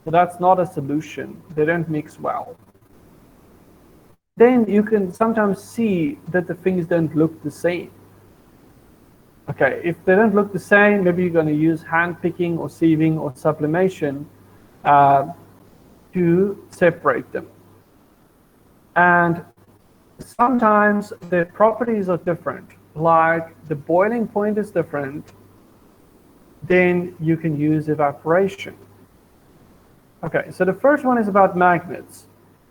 So that's not a solution. They don't mix well. Then you can sometimes see that the things don't look the same. Okay, if they don't look the same, maybe you're going to use hand picking or sieving or sublimation to separate them. And sometimes the properties are different, like the boiling point is different, then you can use evaporation. Okay, so the first one is about magnets.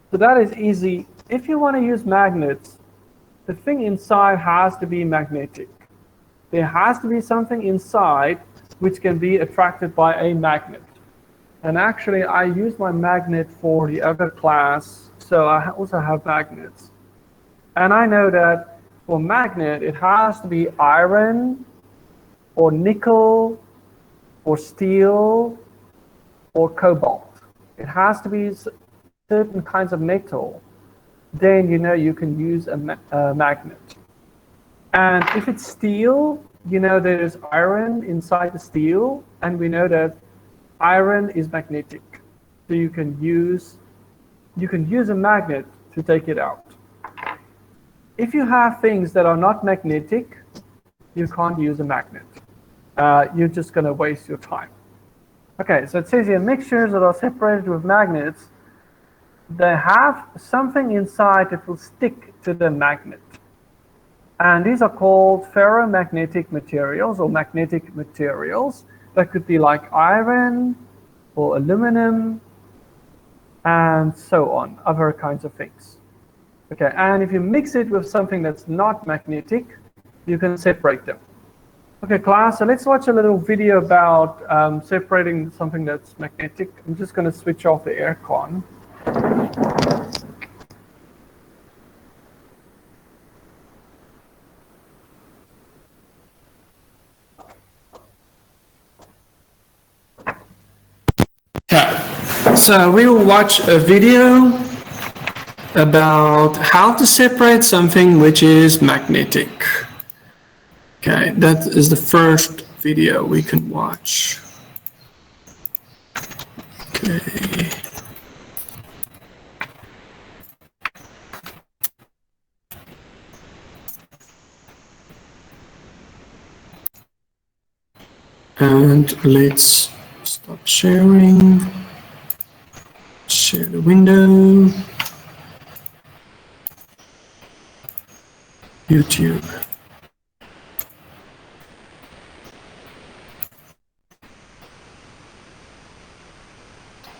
So that is easy. If you want to use magnets, the thing inside has to be magnetic. There has to be something inside which can be attracted by a magnet. And actually, I use my magnet for the other class, so I also have magnets. And I know that for magnet, it has to be iron or nickel or steel or cobalt. It has to be certain kinds of metal. Then you know you can use a magnet. And if it's steel, you know there is iron inside the steel, and we know that iron is magnetic. So you can use a magnet to take it out. If you have things that are not magnetic, you can't use a magnet. You're just going to waste your time. Okay, so it says here mixtures that are separated with magnets, they have something inside that will stick to the magnet. And these are called ferromagnetic materials or magnetic materials. That could be like iron or aluminum and so on, other kinds of things. Okay, and if you mix it with something that's not magnetic, you can separate them. Okay, class, so let's watch a little video about separating something that's magnetic. I'm just going to switch off the aircon. Okay, so we will watch a video about how to separate something which is magnetic. Okay, that is the first video we can watch. Okay. And let's stop sharing. Share the window. YouTube.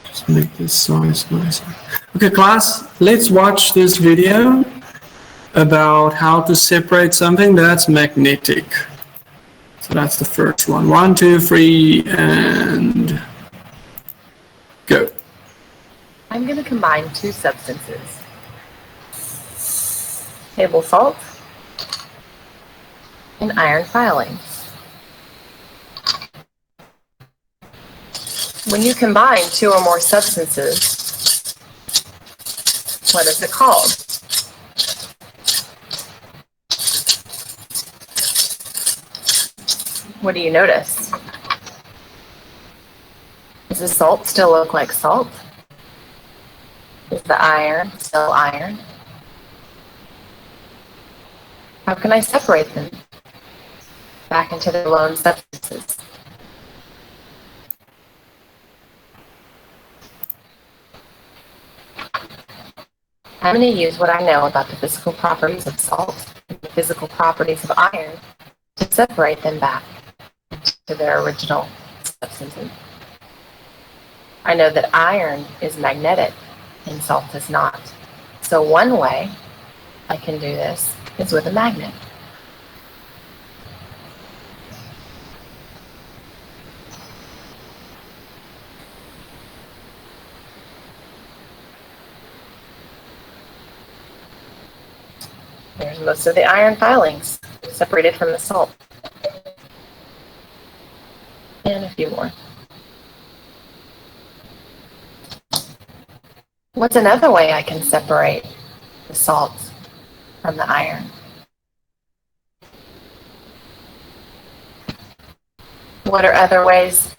Just make this size nicer. Okay, class, let's watch this video about how to separate something that's magnetic. So that's the first one. 1, 2, 3, and go. I'm going to combine two substances. Table salt and iron filings. When you combine two or more substances, what is it called? What do you notice? Does the salt still look like salt? Is the iron still iron? How can I separate them back into their lone substances? I'm going to use what I know about the physical properties of salt and the physical properties of iron to separate them back to their original substances. I know that iron is magnetic and salt is not. So one way I can do this is with a magnet. There's most of the iron filings separated from the salt. And a few more. What's another way I can separate the salt from the iron? What are other ways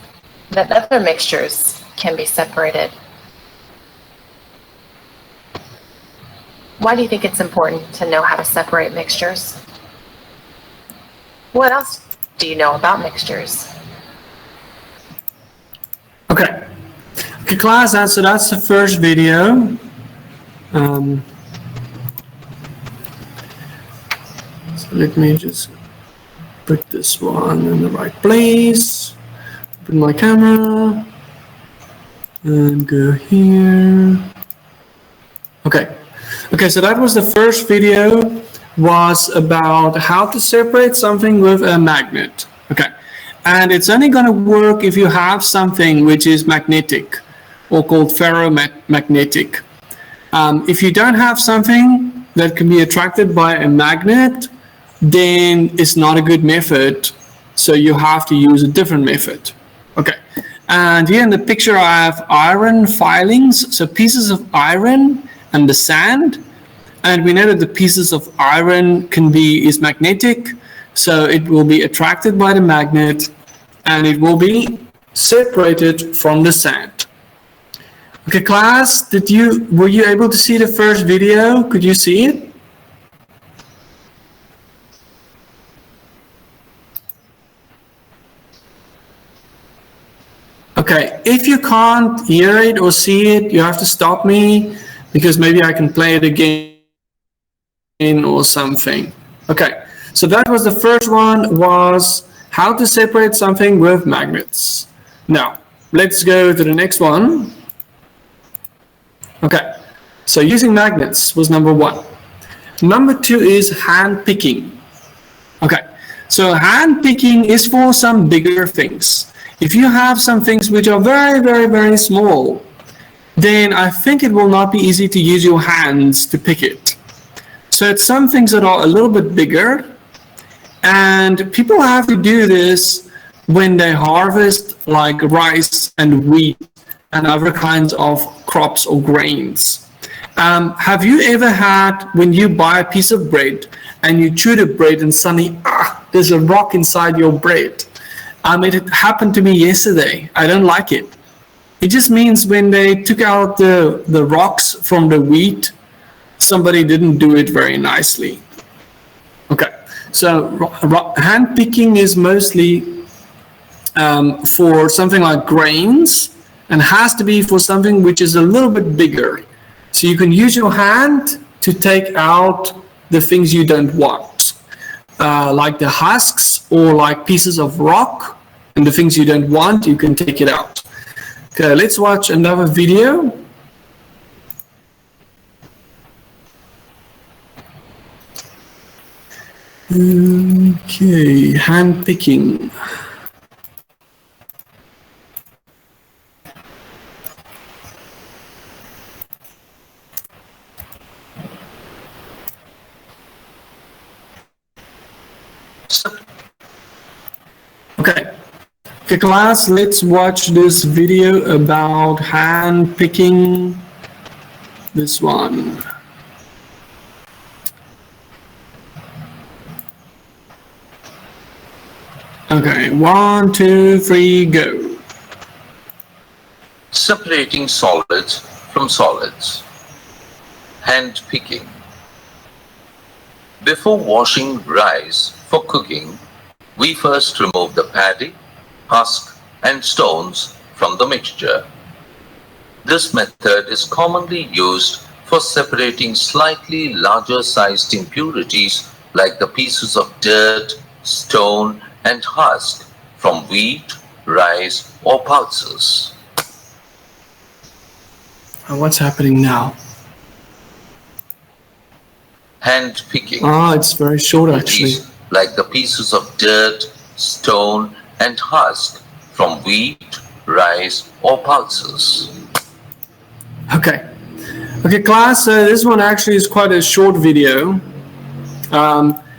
that other mixtures can be separated. Why do you think it's important to know how to separate mixtures? What else do you know about mixtures? Okay, class, so that's the first video. So let me just put this one in the right place. Open my camera and go here. Okay, so that was the first video, was about how to separate something with a magnet. Okay, and it's only going to work if you have something which is magnetic, or called ferromagnetic. If you don't have something that can be attracted by a magnet, then it's not a good method, so you have to use a different method. Okay, and here in the picture I have iron filings, so pieces of iron and the sand, and we know that the pieces of iron is magnetic, so it will be attracted by the magnet and it will be separated from the sand. Okay, class, were you able to see the first video? Could you see it? Okay, if you can't hear it or see it, you have to stop me, because maybe I can play it again or something. Okay, so that was the first one, was how to separate something with magnets. Now, let's go to the next one. Okay, so using magnets was number one. Number two is hand picking. Okay, so hand picking is for some bigger things. If you have some things which are very, very, very small, then I think it will not be easy to use your hands to pick it. So it's some things that are a little bit bigger, and people have to do this when they harvest like rice and wheat and other kinds of crops or grains. Have you ever had, when you buy a piece of bread and you chew the bread and suddenly, there's a rock inside your bread? It happened to me yesterday. I don't like it. It just means when they took out the rocks from the wheat, somebody didn't do it very nicely. Okay, so hand picking is mostly for something like grains, and has to be for something which is a little bit bigger. So you can use your hand to take out the things you don't want, like the husks or like pieces of rock, and the things you don't want, you can take it out. Okay, let's watch another video. Okay, hand picking. Okay, class, let's watch this video about hand picking. This one. Okay, 1, 2, 3, go. Separating solids from solids. Hand picking. Before washing rice for cooking, we first remove the paddy, husk, and stones from the mixture. This method is commonly used for separating slightly larger sized impurities like the pieces of dirt, stone, and husk from wheat, rice, or pulses. What's happening now? Hand picking. It's very short actually. Like the pieces of dirt, stone, and husk from wheat, rice, or pulses. Okay, class, this one actually is quite a short video.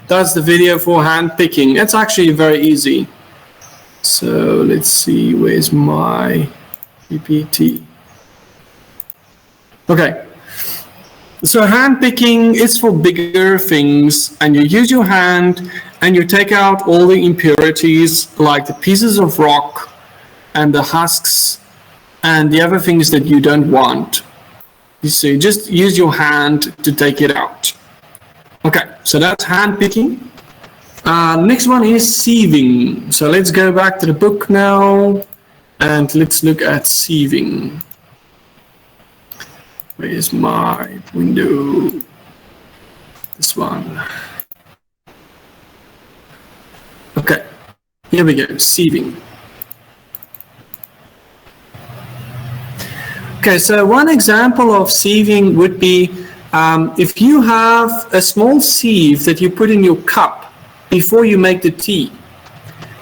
That's the video for hand picking. It's actually very easy. So let's see, where's my PPT? Okay, so hand picking is for bigger things, and you use your hand and you take out all the impurities like the pieces of rock and the husks and the other things that you don't want. So just use your hand to take it out. Okay, so that's hand picking. Next one is sieving. So let's go back to the book now and let's look at sieving. Where is my window? This one. Okay, here we go, sieving. Okay, so one example of sieving would be if you have a small sieve that you put in your cup before you make the tea,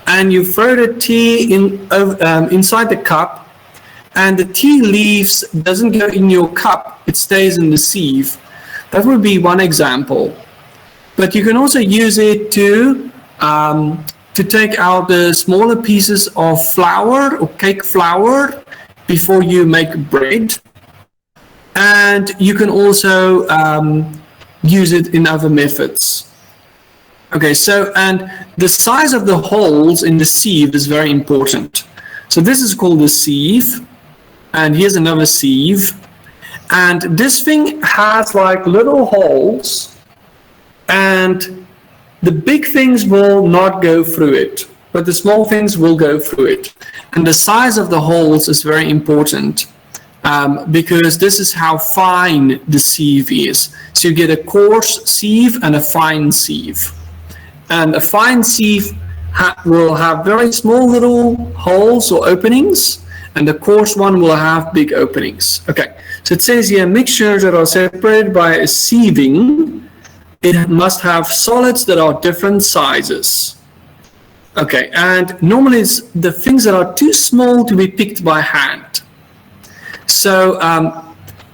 and you throw the tea inside the cup, and the tea leaves doesn't go in your cup, it stays in the sieve. That would be one example. But you can also use it to take out the smaller pieces of flour or cake flour before you make bread. And you can also use it in other methods. Okay, so, and the size of the holes in the sieve is very important. So this is called a sieve, and here's another sieve. And this thing has like little holes, and the big things will not go through it, but the small things will go through it. And the size of the holes is very important because this is how fine the sieve is. So you get a coarse sieve and a fine sieve. And a fine sieve will have very small little holes or openings, and the coarse one will have big openings. Okay, so it says here, mixtures that are separated by a sieving, it must have solids that are different sizes. Okay, and normally it's the things that are too small to be picked by hand. So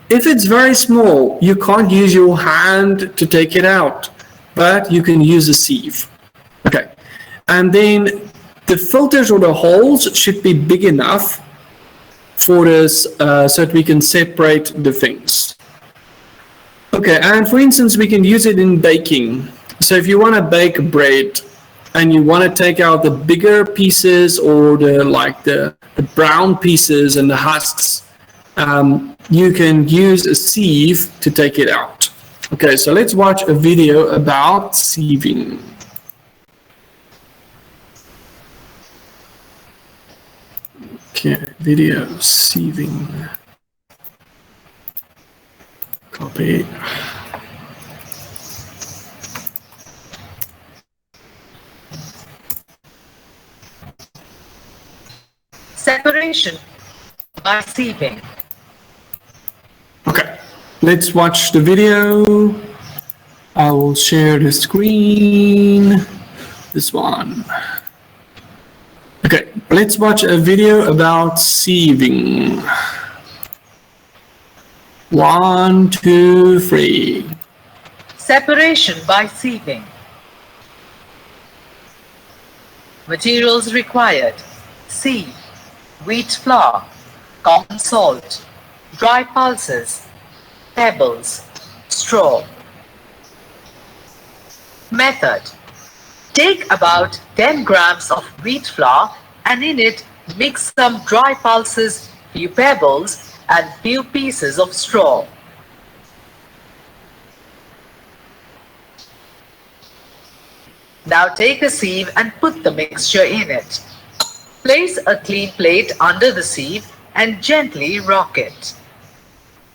if it's very small, you can't use your hand to take it out, but you can use a sieve. Okay, and then the filters or the holes should be big enough for this so that we can separate the things. Okay, and for instance, we can use it in baking. So if you want to bake bread and you want to take out the bigger pieces or the brown pieces and the husks, you can use a sieve to take it out. Okay, so let's watch a video about sieving. Okay, video sieving. Copy. Separation by sieving. Okay, let's watch the video. I will share the screen. This one. Okay, let's watch a video about sieving. 1, 2, 3. Separation by sieving. Materials required: sieve, wheat flour, common salt, dry pulses, pebbles, straw. Method: take about 10 grams of wheat flour and in it mix some dry pulses, few pebbles and few pieces of straw. Now take a sieve and put the mixture in it. Place a clean plate under the sieve and gently rock it.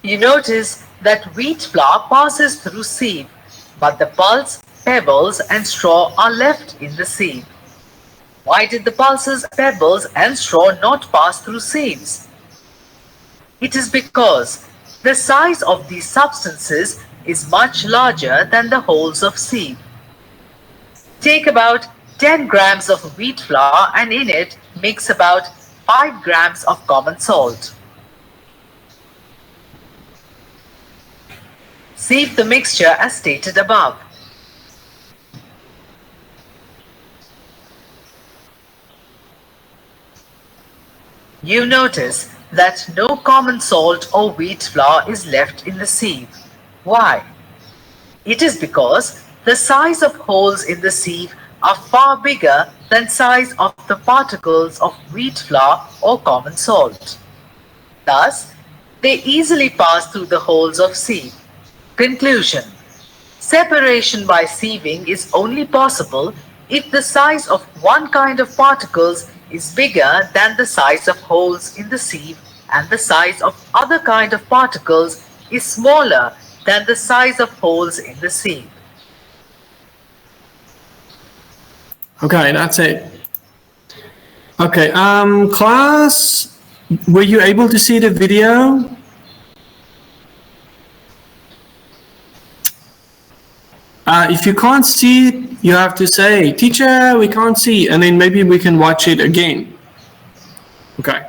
You notice that wheat flour passes through sieve, but the pulse, pebbles and straw are left in the sieve. Why did the pulses, pebbles and straw not pass through sieves? It is because the size of these substances is much larger than the holes of sieve. Take about 10 grams of wheat flour and in it mix about 5 grams of common salt. Sieve the mixture as stated above. You notice that no common salt or wheat flour is left in the sieve. Why? It is because the size of holes in the sieve are far bigger than size of the particles of wheat flour or common salt. Thus, they easily pass through the holes of sieve. Conclusion. Separation by sieving is only possible if the size of one kind of particles is bigger than the size of holes in the sieve and the size of other kind of particles is smaller than the size of holes in the sieve. Okay, that's it. Okay, class, were you able to see the video? If you can't see it, you have to say, teacher, we can't see, and then maybe we can watch it again. Okay.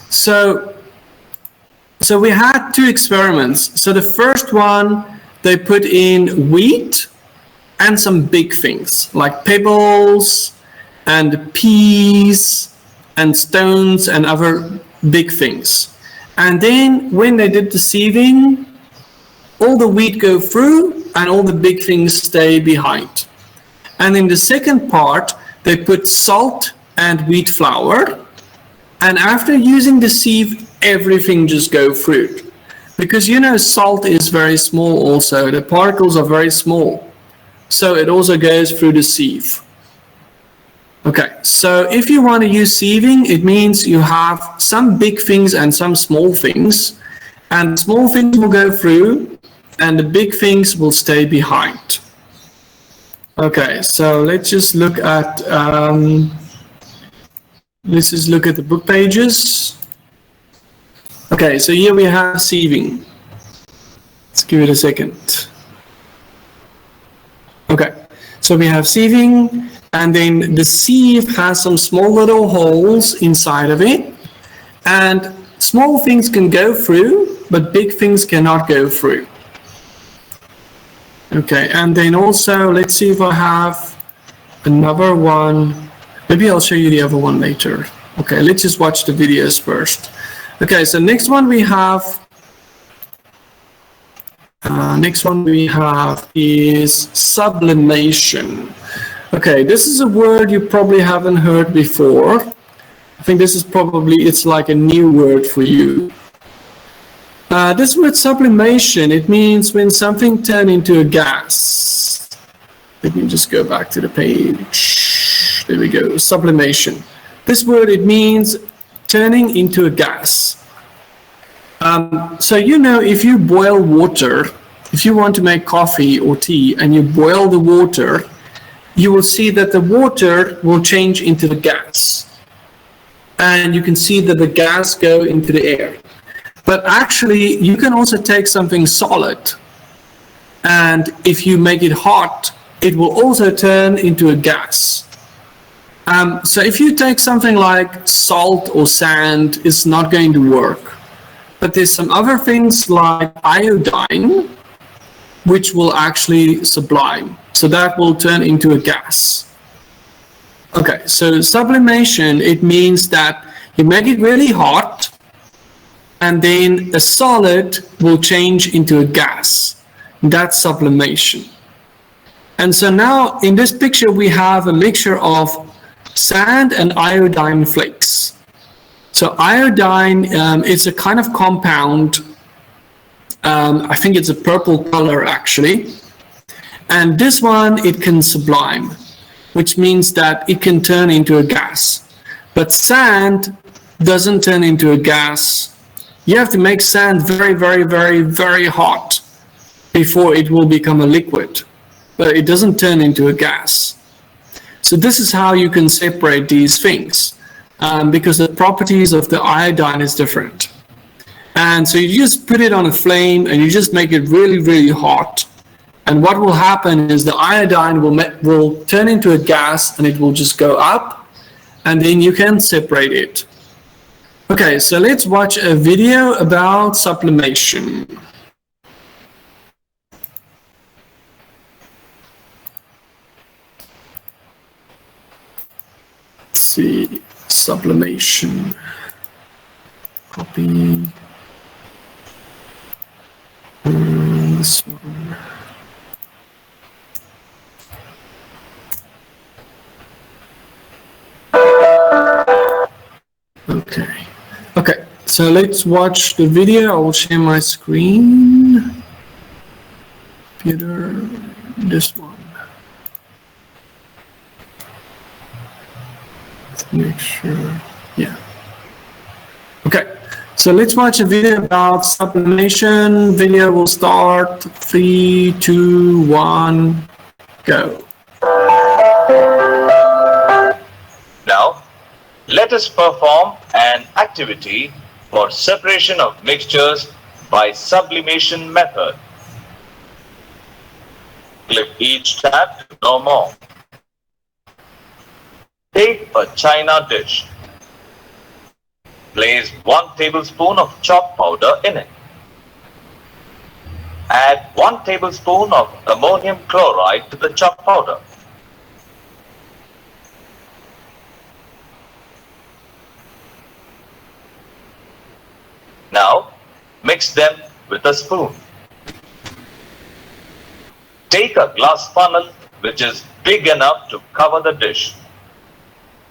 So we had two experiments. So the first one, they put in wheat and some big things like pebbles and peas and stones and other big things. And then when they did the sieving, all the wheat go through and all the big things stay behind. And in the second part, they put salt and wheat flour. And after using the sieve, everything just go through. Because you know salt is very small also. The particles are very small. So it also goes through the sieve. Okay, so if you want to use sieving, it means you have some big things and some small things. And small things will go through and the big things will stay behind. Okay, so let's just look at the book pages. Okay, so here we have sieving. Let's give it a second. Okay, so we have sieving, and then the sieve has some small little holes inside of it, and small things can go through, but big things cannot go through. Okay, and then also, let's see if I have another one. Maybe I'll show you the other one later. Okay, let's just watch the videos first. Okay, so next one we have is sublimation. Okay, this is a word you probably haven't heard before. I think this is probably, it's like a new word for you. This word sublimation, it means when something turns into a gas. Let me just go back to the page. There we go, sublimation. This word, it means turning into a gas. So you know, if you boil water, if you want to make coffee or tea and you boil the water, you will see that the water will change into the gas. And you can see that the gas go into the air. But actually, you can also take something solid, and if you make it hot, it will also turn into a gas. So if you take something like salt or sand, it's not going to work. But there's some other things like iodine, which will actually sublime. So that will turn into a gas. Okay, so sublimation, it means that you make it really hot, and then a solid will change into a gas. That's sublimation. And so now in this picture, we have a mixture of sand and iodine flakes. So iodine, it's a kind of compound. I think it's a purple color actually. And this one, it can sublime, which means that it can turn into a gas. But sand doesn't turn into a gas. You have to make sand very, very, very, very hot before it will become a liquid, but it doesn't turn into a gas. So this is how you can separate these things, because the properties of the iodine is different. And so you just put it on a flame and you just make it really, really hot. And what will happen is the iodine will turn into a gas and it will just go up, and then you can separate it. Okay, so let's watch a video about sublimation. Let's see, sublimation. Copy. This one. Okay. Okay, So let's watch the video. I will share my screen. Peter, this one. Let's make sure. Yeah. Okay. So let's watch a video about sublimation. Video will start. 3, 2, 1, go. Now, let us perform an activity for separation of mixtures by sublimation method. Click each tab to know more. Take a china dish. Place 1 tablespoon of chalk powder in it. Add 1 tablespoon of ammonium chloride to the chalk powder. Now, mix them with a spoon. Take a glass funnel which is big enough to cover the dish.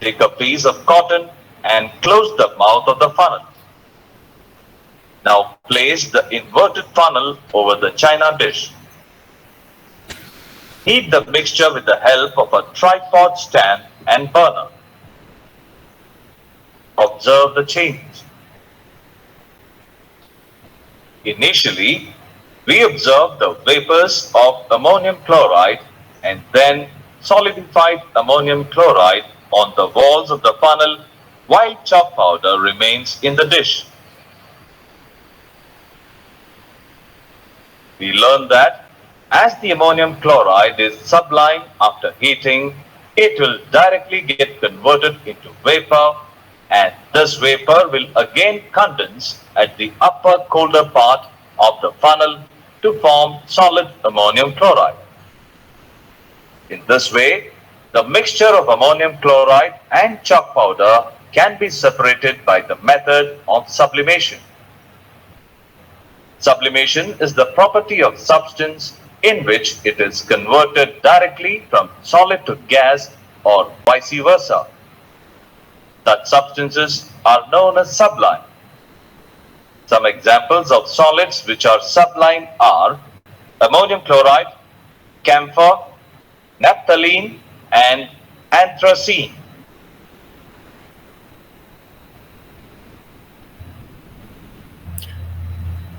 Take a piece of cotton and close the mouth of the funnel. Now place the inverted funnel over the china dish. Heat the mixture with the help of a tripod stand and burner. Observe the change. Initially, we observed the vapors of ammonium chloride and then solidified ammonium chloride on the walls of the funnel while chalk powder remains in the dish. We learned that as the ammonium chloride is sublimed after heating, it will directly get converted into vapor, and this vapor will again condense at the upper colder part of the funnel to form solid ammonium chloride. In this way, the mixture of ammonium chloride and chalk powder can be separated by the method of sublimation. Sublimation is the property of substance in which it is converted directly from solid to gas or vice versa. Such substances are known as sublime. Some examples of solids which are sublime are ammonium chloride, camphor, naphthalene, and anthracene.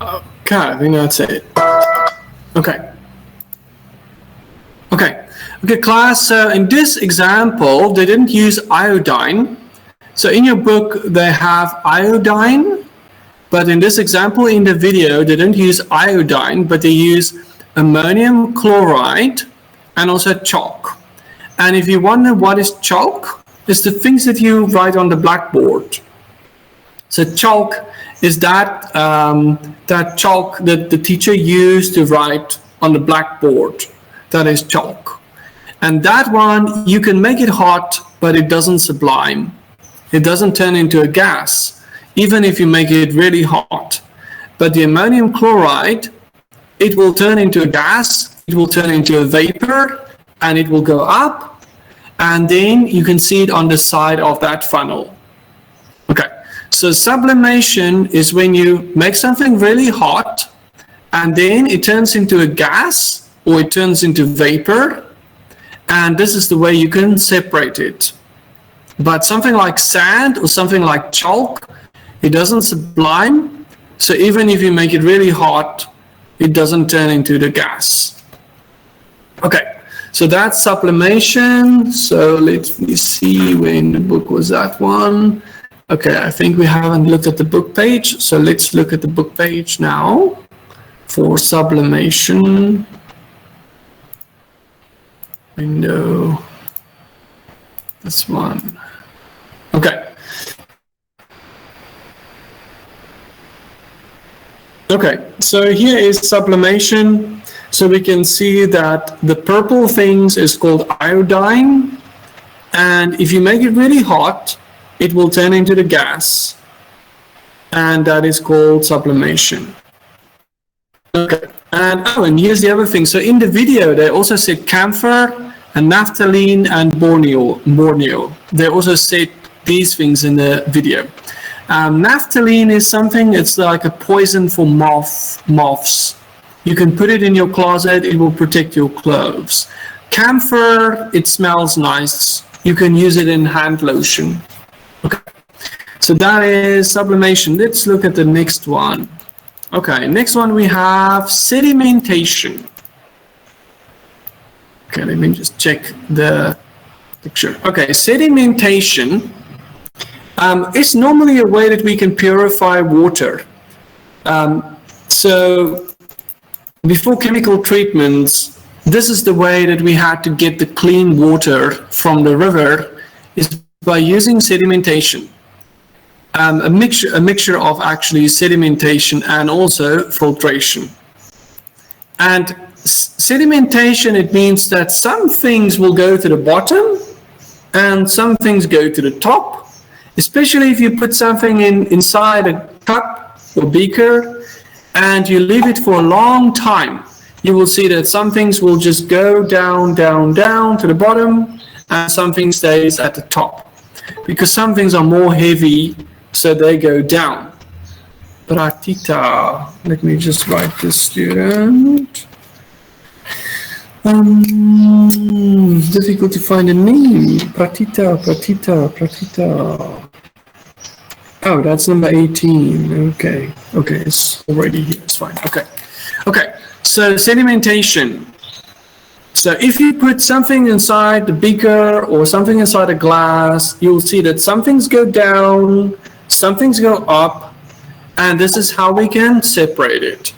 Okay, I think that's it. Okay, class, so in this example, they didn't use iodine. So in your book, they have iodine, but in this example, in the video, they didn't use iodine, but they use ammonium chloride and also chalk. And if you wonder what is chalk, it's the things that you write on the blackboard. So chalk is that chalk that the teacher used to write on the blackboard. That is chalk. And that one, you can make it hot, but it doesn't sublime. It doesn't turn into a gas, even if you make it really hot. But the ammonium chloride, it will turn into a gas, it will turn into a vapor, and it will go up, and then you can see it on the side of that funnel. Okay, so sublimation is when you make something really hot, and then it turns into a gas, or it turns into vapor, and this is the way you can separate it. But something like sand or something like chalk, it doesn't sublime, so even if you make it really hot, it doesn't turn into the gas. Okay, so that's sublimation. So let me see where in the book was that one. Okay, I think we haven't looked at the book page, so let's look at the book page now for sublimation. Window, this one. Okay. Okay, so here is sublimation. So we can see that the purple things is called iodine. And if you make it really hot, it will turn into the gas. And that is called sublimation. Okay, and here's the other thing. So in the video, they also said camphor and naphthalene and borneo. They also said these things in the video. Naphthalene is something, it's like a poison for moths. You can put it in your closet, it will protect your clothes. Camphor, it smells nice. You can use it in hand lotion. Okay. So that is sublimation. Let's look at the next one. Okay, next one we have sedimentation. Okay, let me just check the picture. Okay, sedimentation is normally a way that we can purify water. So before chemical treatments, this is the way that we had to get the clean water from the river, is by using sedimentation. A mixture of actually sedimentation and also filtration. And sedimentation, it means that some things will go to the bottom and some things go to the top, especially if you put something inside a cup or beaker and you leave it for a long time. You will see that some things will just go down, down, down to the bottom, and something stays at the top. Because some things are more heavy, so they go down. Pratita. Let me just write this, student. Difficult to find a name. Pratita. Oh, that's number 18. Okay, it's already here. It's fine. Okay. So sedimentation. So if you put something inside the beaker or something inside a glass, you'll see that some things go down, some things go up, and this is how we can separate it.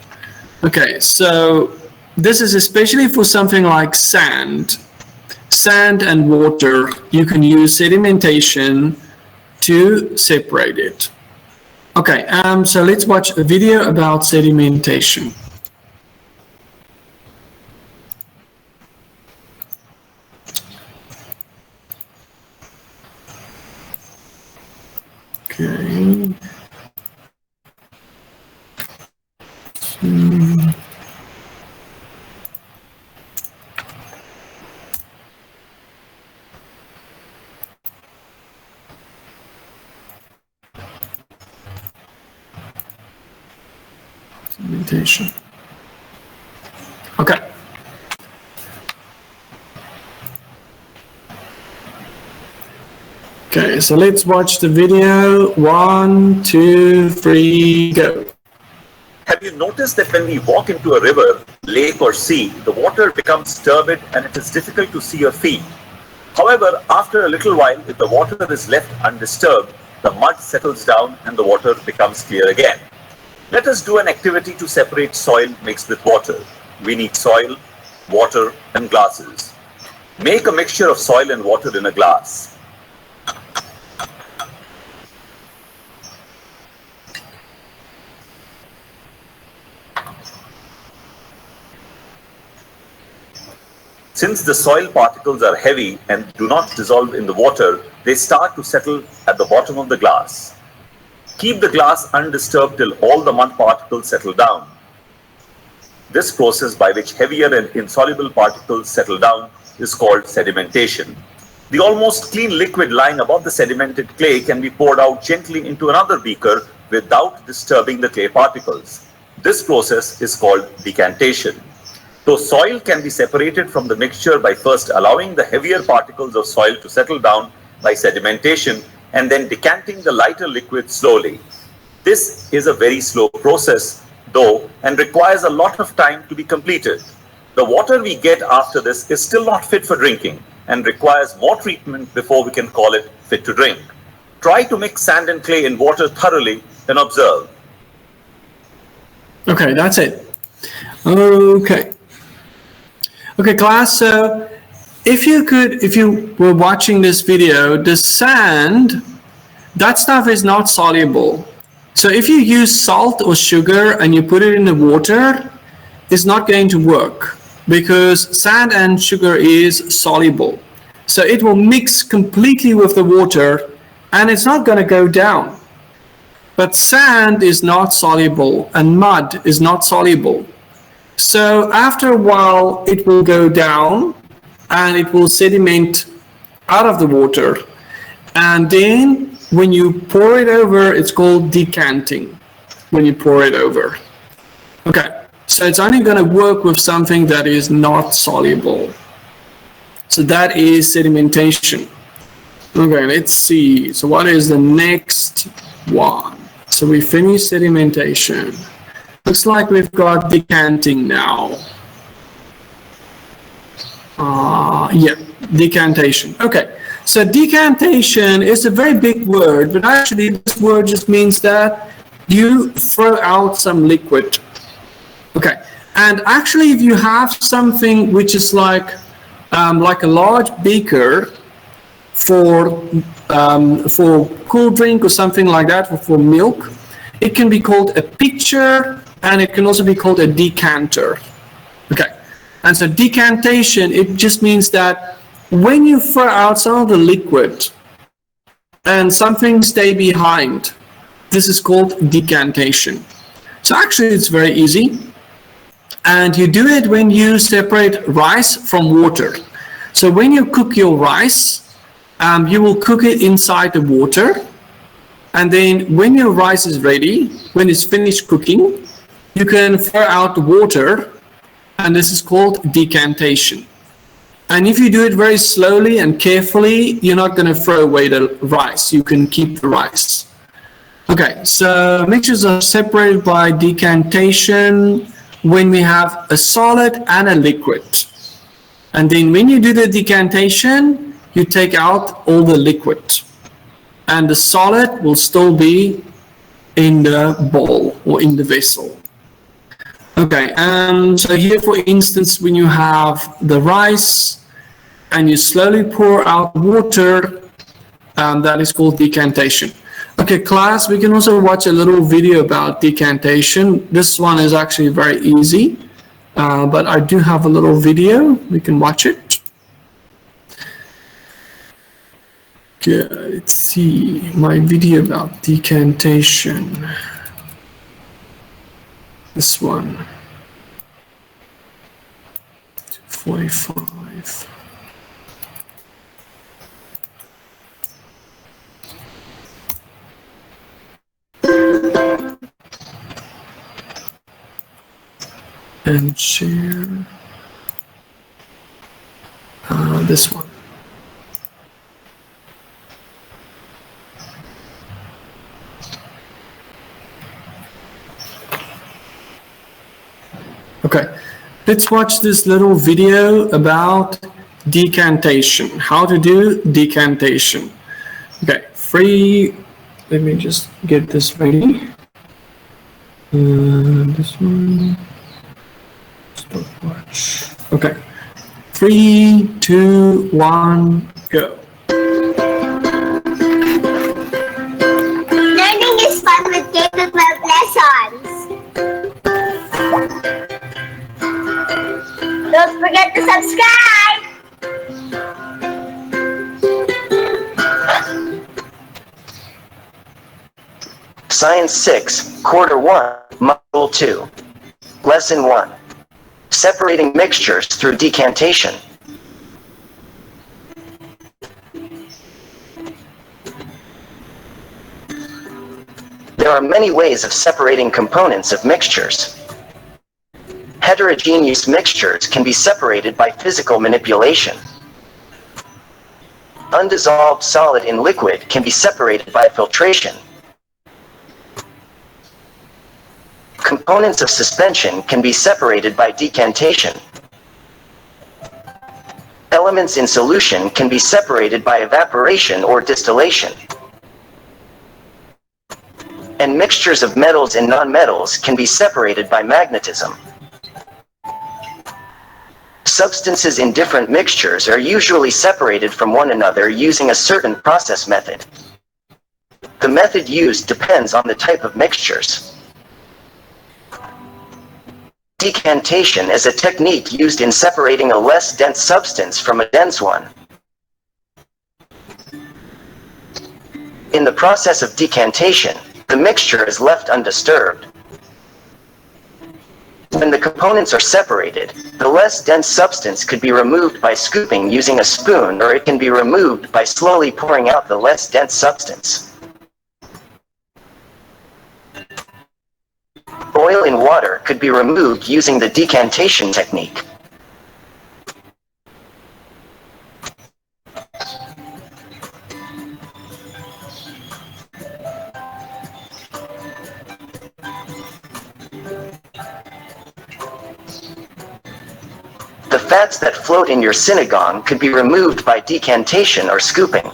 Okay, so this is especially for something like sand and water. You can use sedimentation to separate it. Okay, so let's watch a video about sedimentation. Okay. Sedimentation. Okay. Okay, so let's watch the video. 1, 2, 3, go. Have you noticed that when we walk into a river, lake or sea, the water becomes turbid and it is difficult to see your feet? However, after a little while, if the water is left undisturbed, the mud settles down and the water becomes clear again. Let us do an activity to separate soil mixed with water. We need soil, water, and glasses. Make a mixture of soil and water in a glass. Since the soil particles are heavy and do not dissolve in the water, they start to settle at the bottom of the glass. Keep the glass undisturbed till all the mud particles settle down. This process by which heavier and insoluble particles settle down is called sedimentation. The almost clean liquid lying above the sedimented clay can be poured out gently into another beaker without disturbing the clay particles. This process is called decantation. So soil can be separated from the mixture by first allowing the heavier particles of soil to settle down by sedimentation and then decanting the lighter liquid slowly. This is a very slow process, though, and requires a lot of time to be completed. The water we get after this is still not fit for drinking and requires more treatment before we can call it fit to drink. Try to mix sand and clay in water thoroughly and observe. Okay, that's it. Okay, class, so if you were watching this video, the sand, that stuff is not soluble. So if you use salt or sugar and you put it in the water, it's not going to work because sand and sugar is soluble. So it will mix completely with the water and it's not going to go down. But sand is not soluble and mud is not soluble. So after a while, it will go down and it will sediment out of the water. And then when you pour it over, it's called decanting. When you pour it over. Okay, so it's only going to work with something that is not soluble. So that is sedimentation. Okay, let's see. So what is the next one? So we finished sedimentation. Looks like we've got decanting now. Yeah, decantation. Okay, so decantation is a very big word, but actually this word just means that you throw out some liquid. Okay, and actually if you have something which is like a large beaker for cool drink or something like that, or for milk, it can be called a pitcher, and it can also be called a decanter. Okay, and so decantation, it just means that when you throw out some of the liquid and something stay behind, this is called decantation. So actually it's very easy, and you do it when you separate rice from water. So when you cook your rice, you will cook it inside the water, and then when your rice is ready, when it's finished cooking, you can throw out the water, and this is called decantation. And if you do it very slowly and carefully, you're not going to throw away the rice. You can keep the rice. Okay, so mixtures are separated by decantation when we have a solid and a liquid. And then when you do the decantation, you take out all the liquid. And the solid will still be in the bowl or in the vessel. Okay, so here for instance, when you have the rice and you slowly pour out water, that is called decantation. Okay, class, we can also watch a little video about decantation. This one is actually very easy, but I do have a little video. We can watch it. Okay, let's see my video about decantation. This one. 245. And share this one. Okay, let's watch this little video about decantation, how to do decantation. Okay, let me just get this ready. This one. Stopwatch. Okay. 3, 2, 1, go. Learning is fun with K-12 lessons. Don't forget to subscribe. Science 6, Quarter 1, Module 2. Lesson 1. Separating mixtures through decantation. There are many ways of separating components of mixtures. Heterogeneous mixtures can be separated by physical manipulation. Undissolved solid in liquid can be separated by filtration. Components of suspension can be separated by decantation. Elements in solution can be separated by evaporation or distillation. And mixtures of metals and nonmetals can be separated by magnetism. Substances in different mixtures are usually separated from one another using a certain process method. The method used depends on the type of mixtures. Decantation is a technique used in separating a less dense substance from a dense one. In the process of decantation, the mixture is left undisturbed. When the components are separated, the less dense substance could be removed by scooping using a spoon, or it can be removed by slowly pouring out the less dense substance. water could be removed using the decantation technique. The fats that float in your synagogue could be removed by decantation or scooping.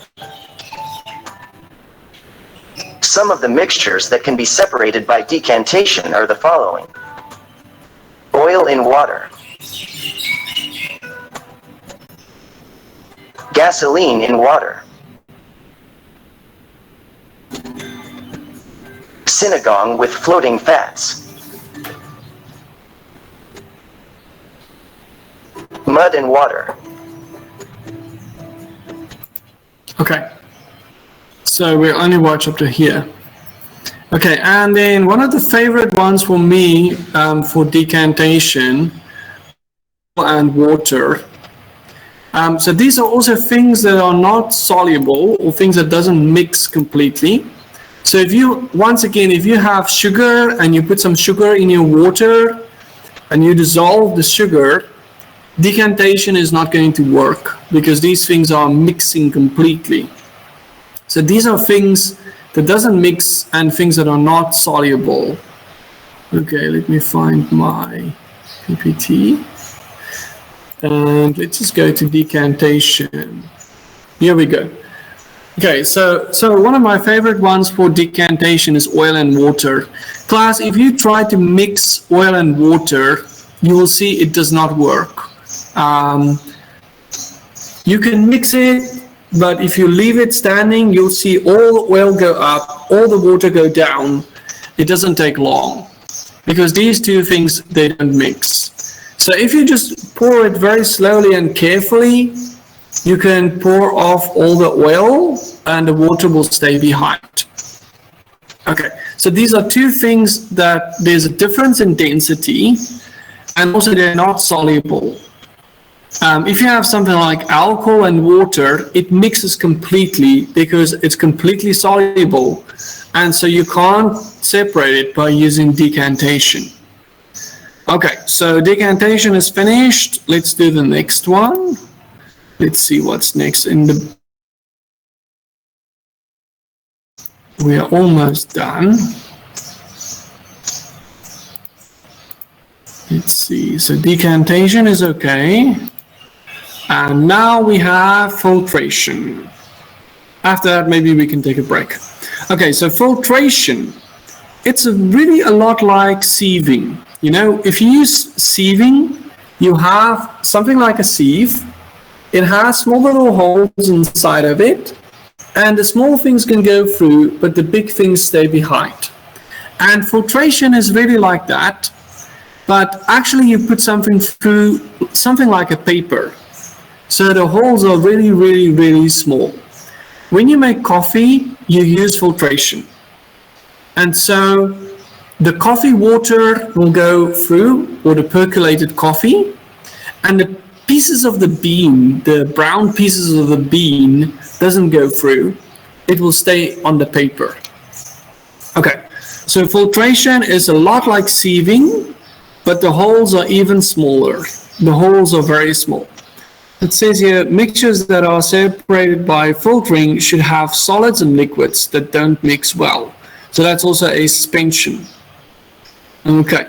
Some of the mixtures that can be separated by decantation are the following: oil in water, gasoline in water, synagogue with floating fats, mud and water. Okay, so we only watch up to here. Okay, and then one of the favorite ones for me for decantation and water. So these are also things that are not soluble or things that doesn't mix completely. So if you, once again, if you have sugar and you put some sugar in your water and you dissolve the sugar, decantation is not going to work because these things are mixing completely. So these are things that doesn't mix and things that are not soluble. Okay, let me find my PPT. And let's just go to decantation. Here we go. Okay, so one of my favorite ones for decantation is oil and water. Class, if you try to mix oil and water, you will see it does not work. You can mix it, but if you leave it standing, you'll see all the oil go up, all the water go down. It doesn't take long because these two things, they don't mix. So if you just pour it very slowly and carefully, you can pour off all the oil and the water will stay behind. Okay, so these are two things that there's a difference in density and also they're not soluble. If you have something like alcohol and water, it mixes completely because it's completely soluble, and so you can't separate it by using decantation. Okay, so decantation is finished. Let's do the next one. Let's see what's next in the... We are almost done. Let's see, so decantation is okay. And now we have filtration. After that, maybe we can take a break. Okay, so filtration, it's really a lot like sieving. You know, if you use sieving, you have something like a sieve. It has small little holes inside of it, and the small things can go through, but the big things stay behind. And filtration is really like that, but actually you put something through, something like a paper. So the holes are really, really, really small. When you make coffee, you use filtration. And so the coffee water will go through, or the percolated coffee, and the pieces of the bean, the brown pieces of the bean, doesn't go through. It will stay on the paper. Okay, so filtration is a lot like sieving, but the holes are even smaller. The holes are very small. It says here, mixtures that are separated by filtering should have solids and liquids that don't mix well. So that's also a suspension. Okay.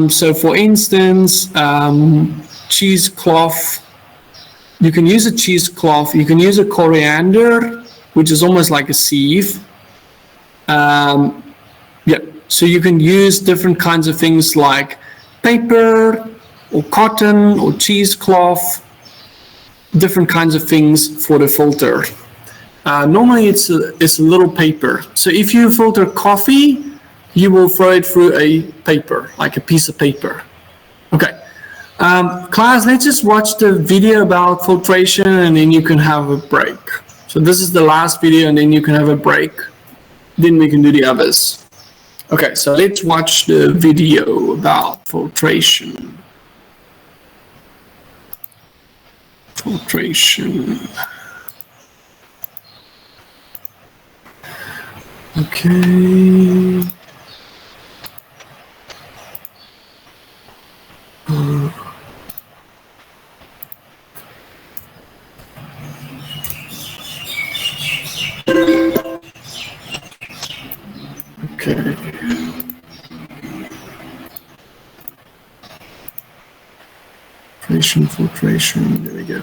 So for instance, cheesecloth, you can use a cheesecloth, you can use a coriander, which is almost like a sieve. Yeah, so you can use different kinds of things like paper or cotton or cheesecloth, different kinds of things for the filter. Normally it's a little paper. So if you filter coffee, you will throw it through a paper, like a piece of paper. Okay. Class, let's just watch the video about filtration and then you can have a break. So this is the last video and then you can have a break. Then we can do the others. Okay, so let's watch the video about filtration. Filtration. Okay. Filtration, there we go.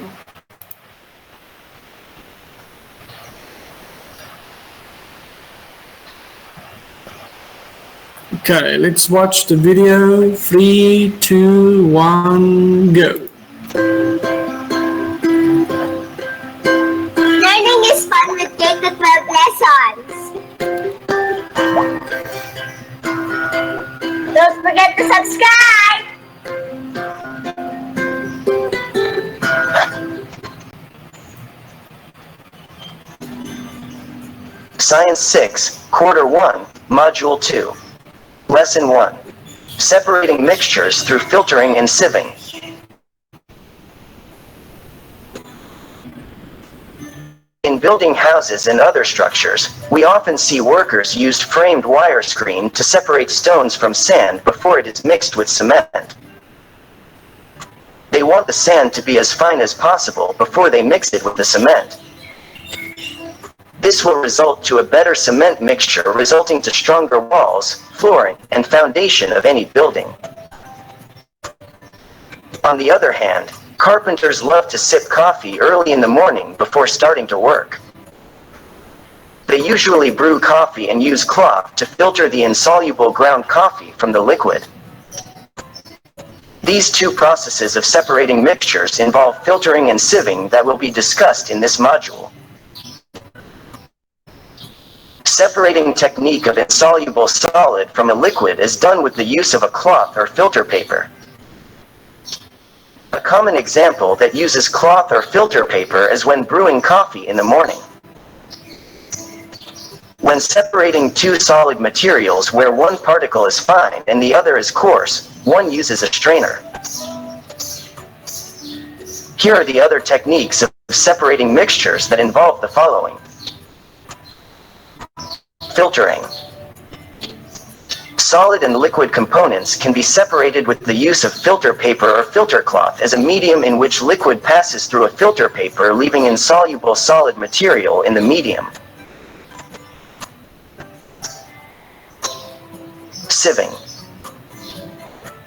Okay, let's watch the video. 3, 2, 1, go. Learning is fun with K to 12 lessons. Don't forget to subscribe. Science 6, Quarter 1, Module 2. Lesson 1. Separating mixtures through filtering and sieving. In building houses and other structures, we often see workers use framed wire screen to separate stones from sand before it is mixed with cement. They want the sand to be as fine as possible before they mix it with the cement. This will result to a better cement mixture, resulting to stronger walls, flooring, and foundation of any building. On the other hand, carpenters love to sip coffee early in the morning before starting to work. They usually brew coffee and use cloth to filter the insoluble ground coffee from the liquid. These two processes of separating mixtures involve filtering and sieving that will be discussed in this module. Separating technique of insoluble solid from a liquid is done with the use of a cloth or filter paper. A common example that uses cloth or filter paper is when brewing coffee in the morning. When separating two solid materials where one particle is fine and the other is coarse, one uses a strainer. Here are the other techniques of separating mixtures that involve the following. Filtering. Solid and liquid components can be separated with the use of filter paper or filter cloth as a medium in which liquid passes through a filter paper, leaving insoluble solid material in the medium. Sieving.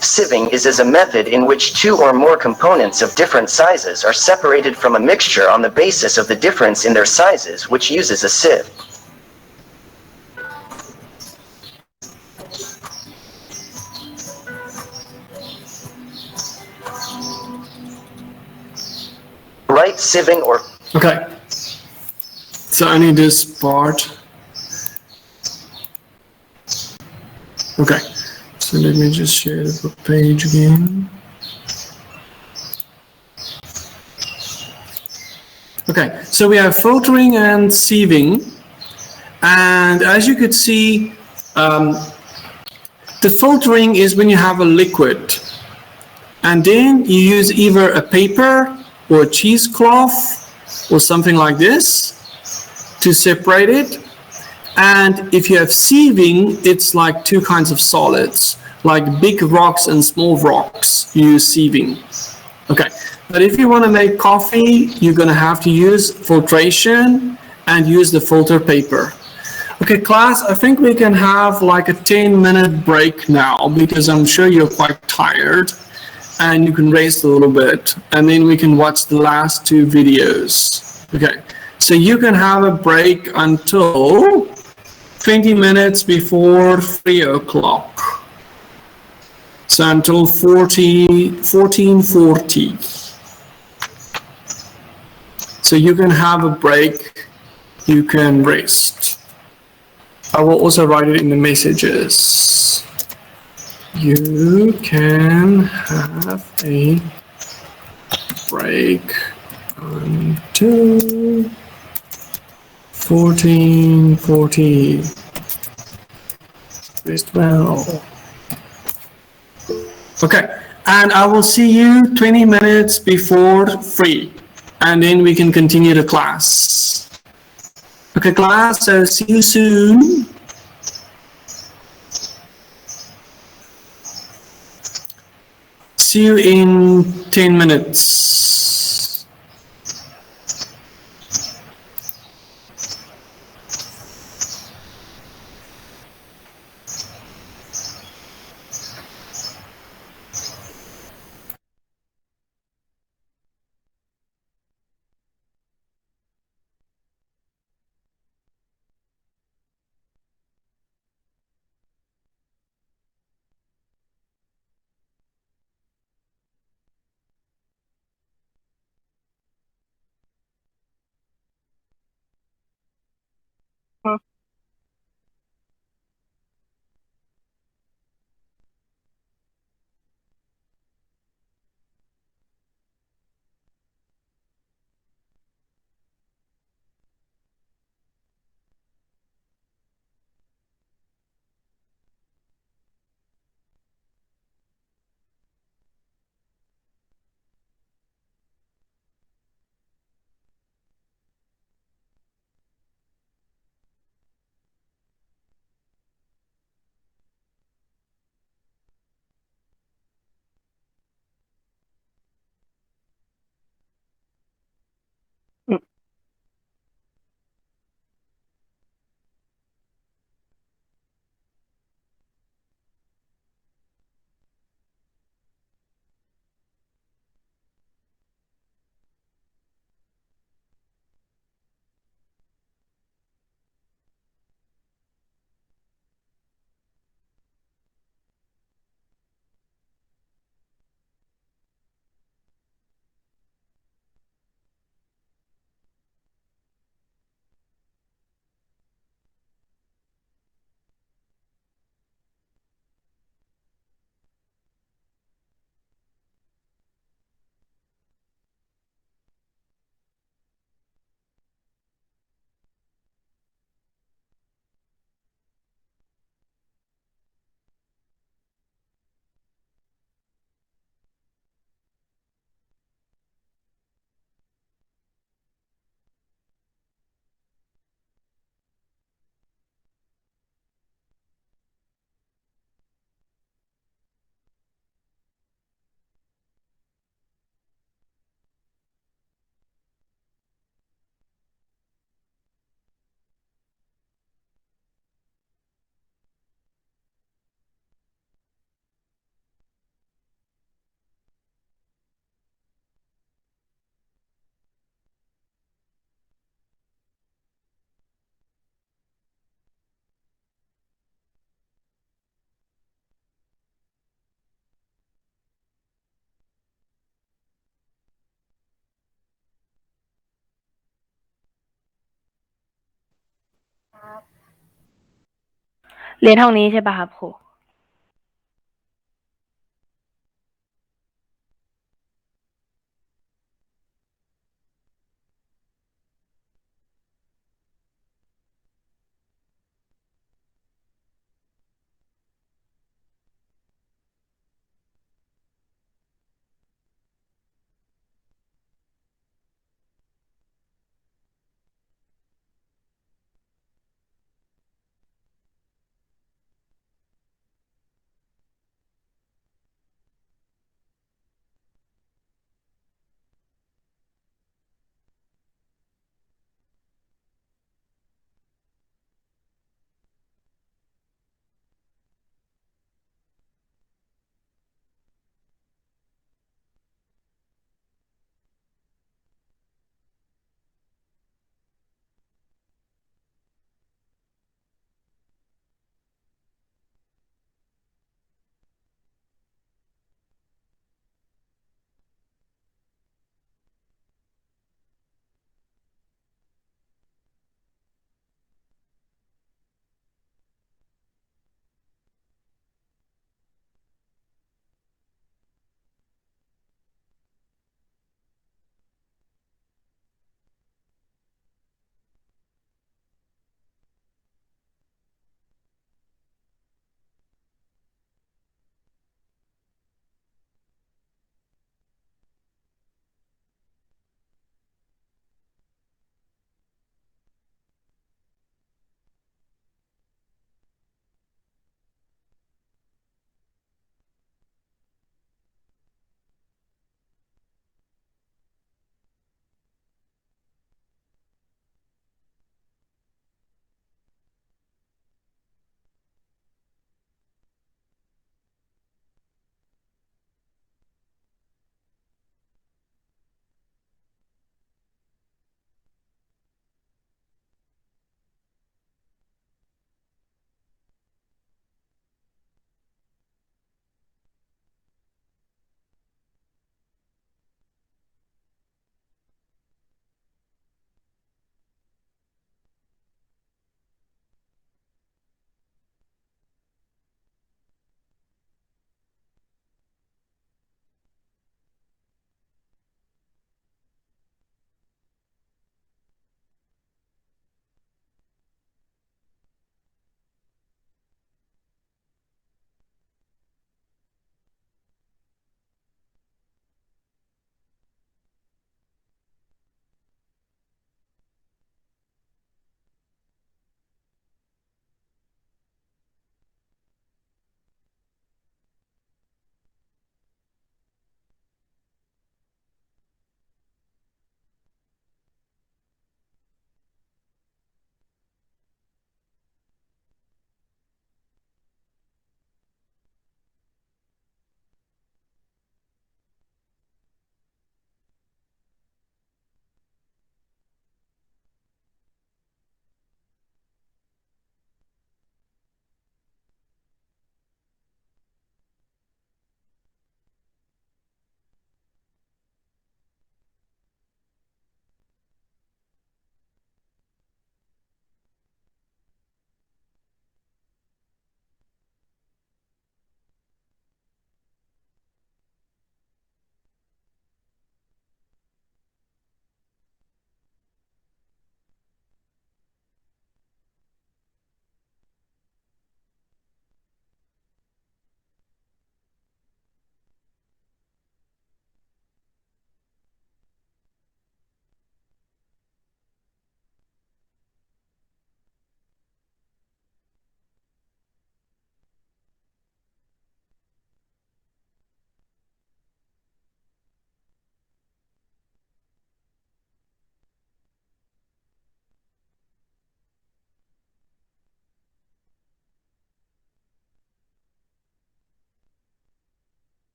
Sieving is a method in which two or more components of different sizes are separated from a mixture on the basis of the difference in their sizes, which uses a sieve. Right sieving or... Okay, so I need this part. Okay, so let me just share the page again. Okay, so we have filtering and sieving, and as you could see, the filtering is when you have a liquid, and then you use either a paper or a cheesecloth or something like this to separate it. And if you have sieving, it's like two kinds of solids, like big rocks and small rocks. You use sieving. Okay, but if you want to make coffee, you're going to have to use filtration and use the filter paper. Okay, class, I think we can have like a 10-minute break now because I'm sure you're quite tired. And you can rest a little bit, and then we can watch the last two videos. Okay, so you can have a break until 20 minutes before 3 o'clock. So until 14:40. So you can have a break, you can rest. I will also write it in the messages. You can have a break until 14:40. Rest well. Okay, and I will see you 20 minutes before 3, and then we can continue the class. Okay, class, so see you soon. See you in 10 minutes. เรียนห้องนี้ใช่ป่ะครับครู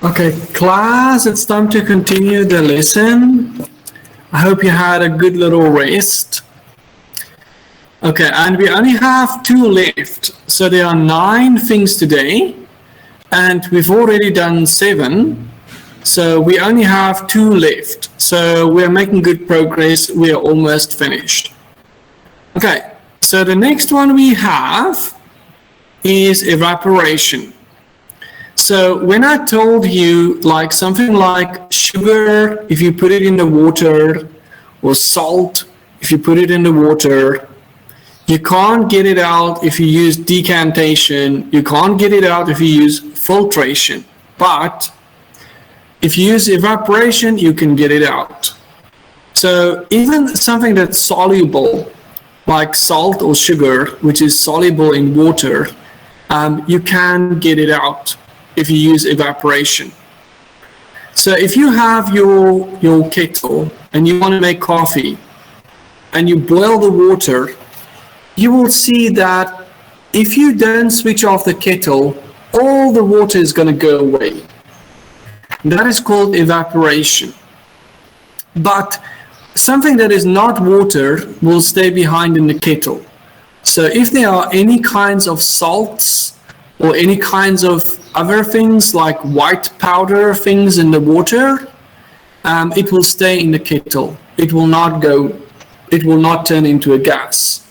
Okay, class, it's time to continue the lesson. I hope you had a good little rest. Okay, and we only have 2 left. So there are 9 things today, and we've already done 7. So we only have 2 left. So we're making good progress. We are almost finished. Okay, so the next one we have is evaporation. So when I told you like something like sugar, if you put it in the water, or salt, if you put it in the water, you can't get it out if you use decantation. You can't get it out if you use filtration. But if you use evaporation, you can get it out. So even something that's soluble, like salt or sugar, which is soluble in water, you can get it out if you use evaporation. So if you have your kettle and you want to make coffee and you boil the water, you will see that if you don't switch off the kettle, all the water is going to go away. That is called evaporation. But something that is not water will stay behind in the kettle. So if there are any kinds of salts or any kinds of other things like white powder things in the water, it will stay in the kettle. It will not turn into a gas.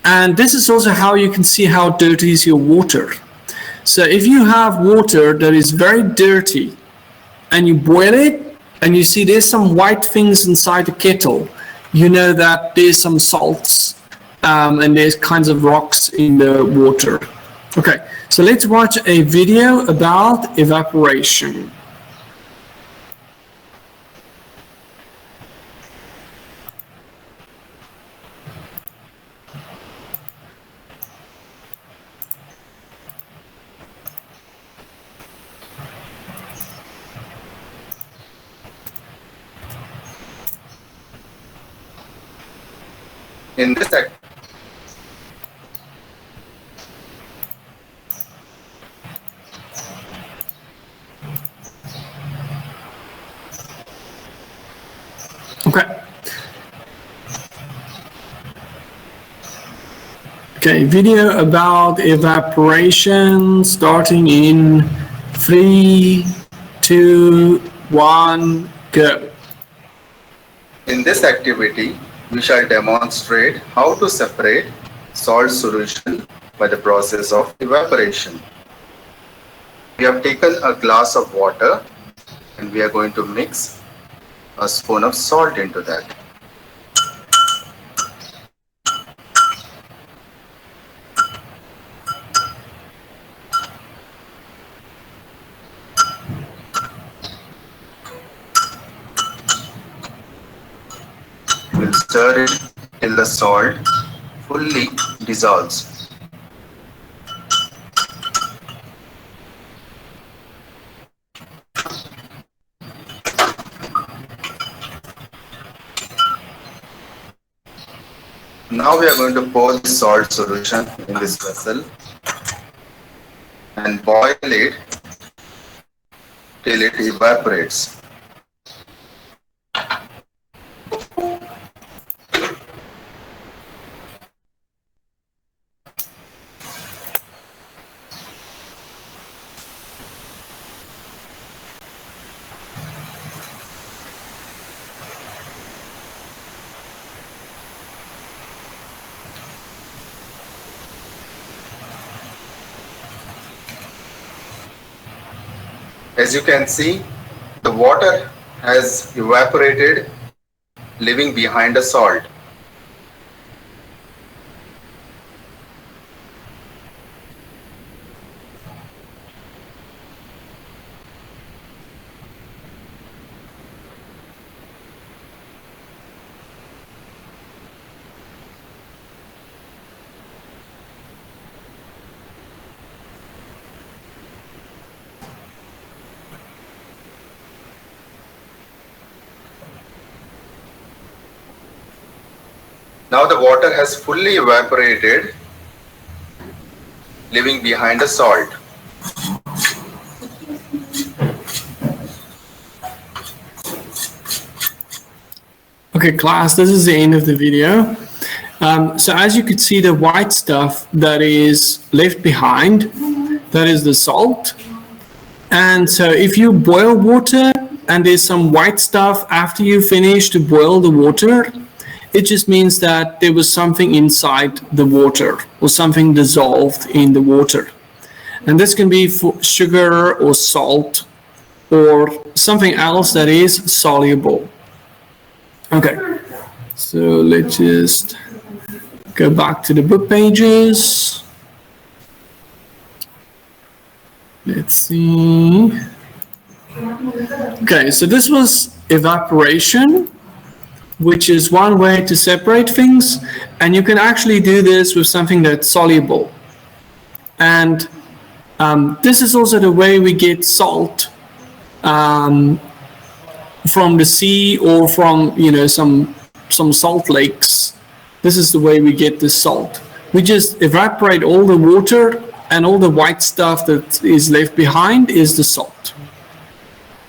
And this is also how you can see how dirty is your water. So if you have water that is very dirty and you boil it and you see there's some white things inside the kettle, you know that there's some salts and there's kinds of rocks in the water. Okay, so let's watch a video about evaporation. In this Okay, video about evaporation starting in 3, 2, 1, go. In this activity, we shall demonstrate how to separate salt solution by the process of evaporation. We have taken a glass of water and we are going to mix a spoon of salt into that. We'll stir it till the salt fully dissolves. Now we are going to pour the salt solution in this vessel and boil it till it evaporates. As you can see, the water has evaporated, leaving behind a salt. Now the water has fully evaporated, leaving behind a salt. Okay, class, this is the end of the video. So as you could see, the white stuff that is left behind, that is the salt. And so if you boil water and there's some white stuff after you finish to boil the water, it just means that there was something inside the water or something dissolved in the water. And this can be sugar or salt or something else that is soluble. Okay, so let's just go back to the book pages. Let's see. Okay, so this was evaporation, which is one way to separate things, and you can actually do this with something that's soluble. And this is also the way we get salt from the sea or from, you know, some salt lakes. This is the way we get the salt. We just evaporate all the water, and all the white stuff that is left behind is the salt.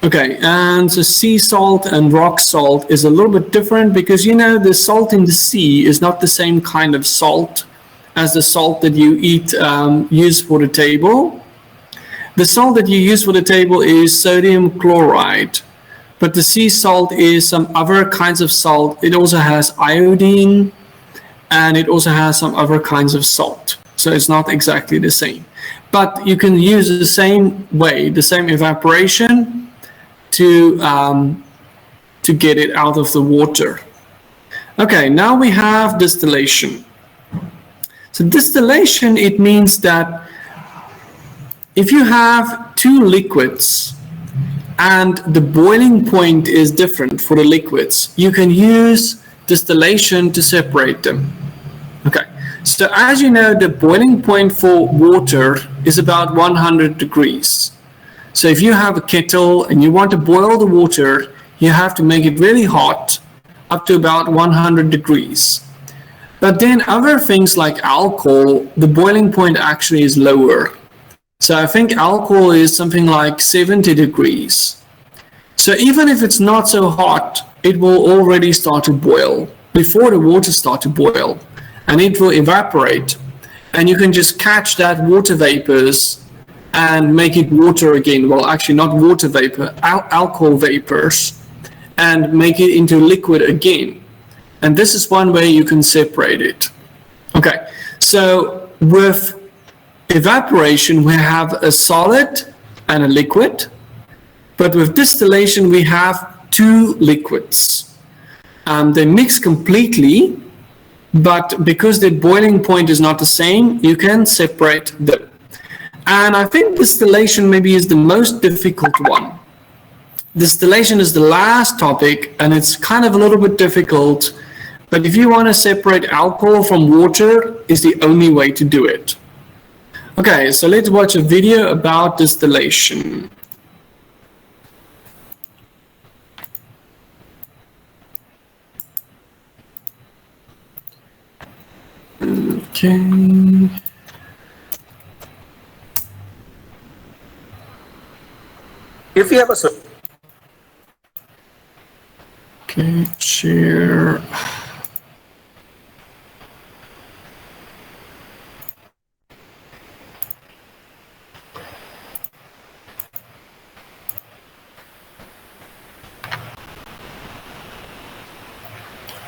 Okay, and the sea salt and rock salt is a little bit different because, you know, the salt in the sea is not the same kind of salt as the salt that you use for the table. The salt that you use for the table is sodium chloride, but the sea salt is some other kinds of salt. It also has iodine, and it also has some other kinds of salt. So it's not exactly the same. But you can use the same way, the same evaporation to get it out of the water. Okay, now we have distillation. So distillation, it means that if you have two liquids and the boiling point is different for the liquids, you can use distillation to separate them. Okay, so as you know, the boiling point for water is about 100 degrees. So if you have a kettle and you want to boil the water, you have to make it really hot, up to about 100 degrees. But then other things like alcohol, the boiling point actually is lower. So I think alcohol is something like 70 degrees. So even if it's not so hot, it will already start to boil before the water starts to boil, and it will evaporate. And you can just catch that water vapors and make it water again. Well, actually not water vapor, alcohol vapors, and make it into liquid again. And this is one way you can separate it. Okay, so with evaporation, we have a solid and a liquid, but with distillation, we have two liquids. They mix completely, but because the boiling point is not the same, you can separate them. And I think distillation maybe is the most difficult one. Distillation is the last topic, and it's kind of a little bit difficult, but if you want to separate alcohol from water, it's the only way to do it. Okay, so let's watch a video about distillation. Okay. If you have a Okay, share.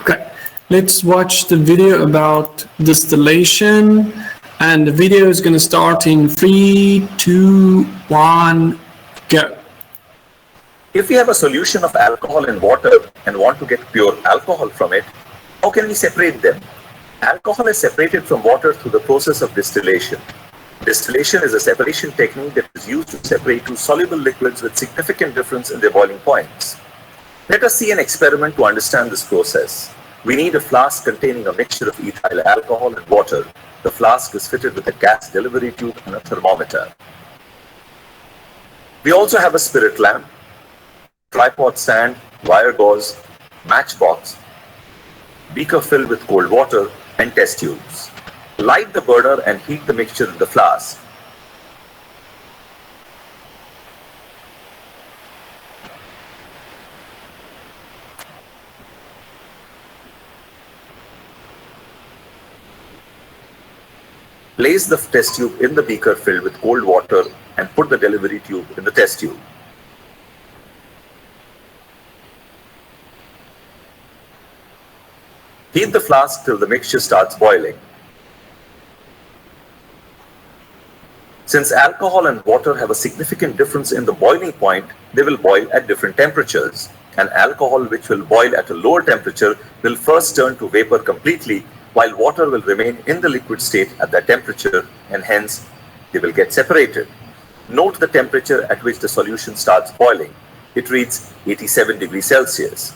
Okay, let's watch the video about distillation, and the video is going to start in 3, 2, 1, go. If we have a solution of alcohol in water and want to get pure alcohol from it, how can we separate them? Alcohol is separated from water through the process of distillation. Distillation is a separation technique that is used to separate two soluble liquids with significant difference in their boiling points. Let us see an experiment to understand this process. We need a flask containing a mixture of ethyl alcohol and water. The flask is fitted with a gas delivery tube and a thermometer. We also have a spirit lamp, tripod stand, wire gauze, matchbox, beaker filled with cold water, and test tubes. Light the burner and heat the mixture in the flask. Place the test tube in the beaker filled with cold water and put the delivery tube in the test tube. Heat the flask till the mixture starts boiling. Since alcohol and water have a significant difference in the boiling point, they will boil at different temperatures. And alcohol, which will boil at a lower temperature, will first turn to vapor completely, while water will remain in the liquid state at that temperature, and hence they will get separated. Note the temperature at which the solution starts boiling. It reads 87 degrees Celsius.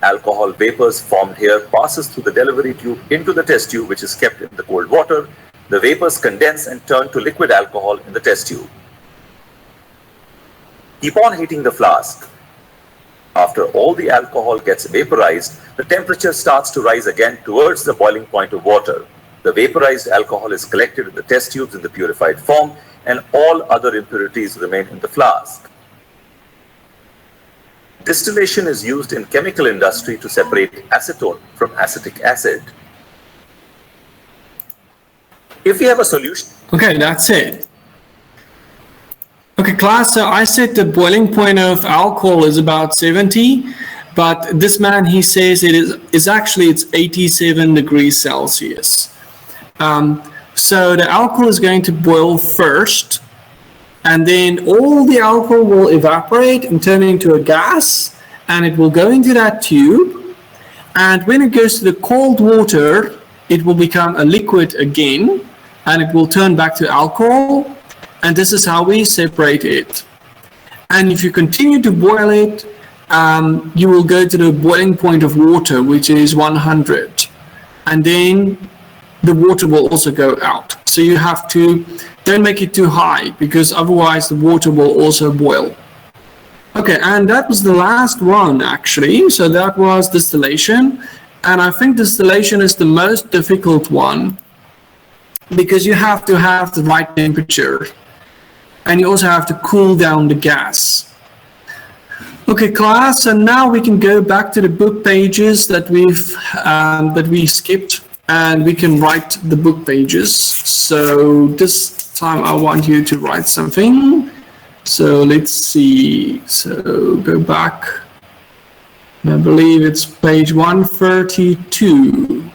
Alcohol vapors formed here passes through the delivery tube into the test tube, which is kept in the cold water. The vapors condense and turn to liquid alcohol in the test tube. Keep on heating the flask. After all the alcohol gets vaporized, the temperature starts to rise again towards the boiling point of water. The vaporized alcohol is collected in the test tubes in the purified form, and all other impurities remain in the flask. Distillation is used in chemical industry to separate acetone from acetic acid. If we have a solution... Okay, that's it. Okay, class, so I said the boiling point of alcohol is about 70, but this man, he says it's 87 degrees Celsius. So the alcohol is going to boil first, and then all the alcohol will evaporate and turn into a gas, and it will go into that tube. And when it goes to the cold water, it will become a liquid again, and it will turn back to alcohol. And this is how we separate it. And if you continue to boil it, you will go to the boiling point of water, which is 100. And then the water will also go out. So you have to, don't make it too high, because otherwise the water will also boil. Okay, and that was the last one actually. So that was distillation. And I think distillation is the most difficult one, because you have to have the right temperature. And you also have to cool down the gas. Okay, class, and now we can go back to the book pages that we skipped, and we can write the book pages. So this time I want you to write something. So let's see. So go back. I believe it's page 132.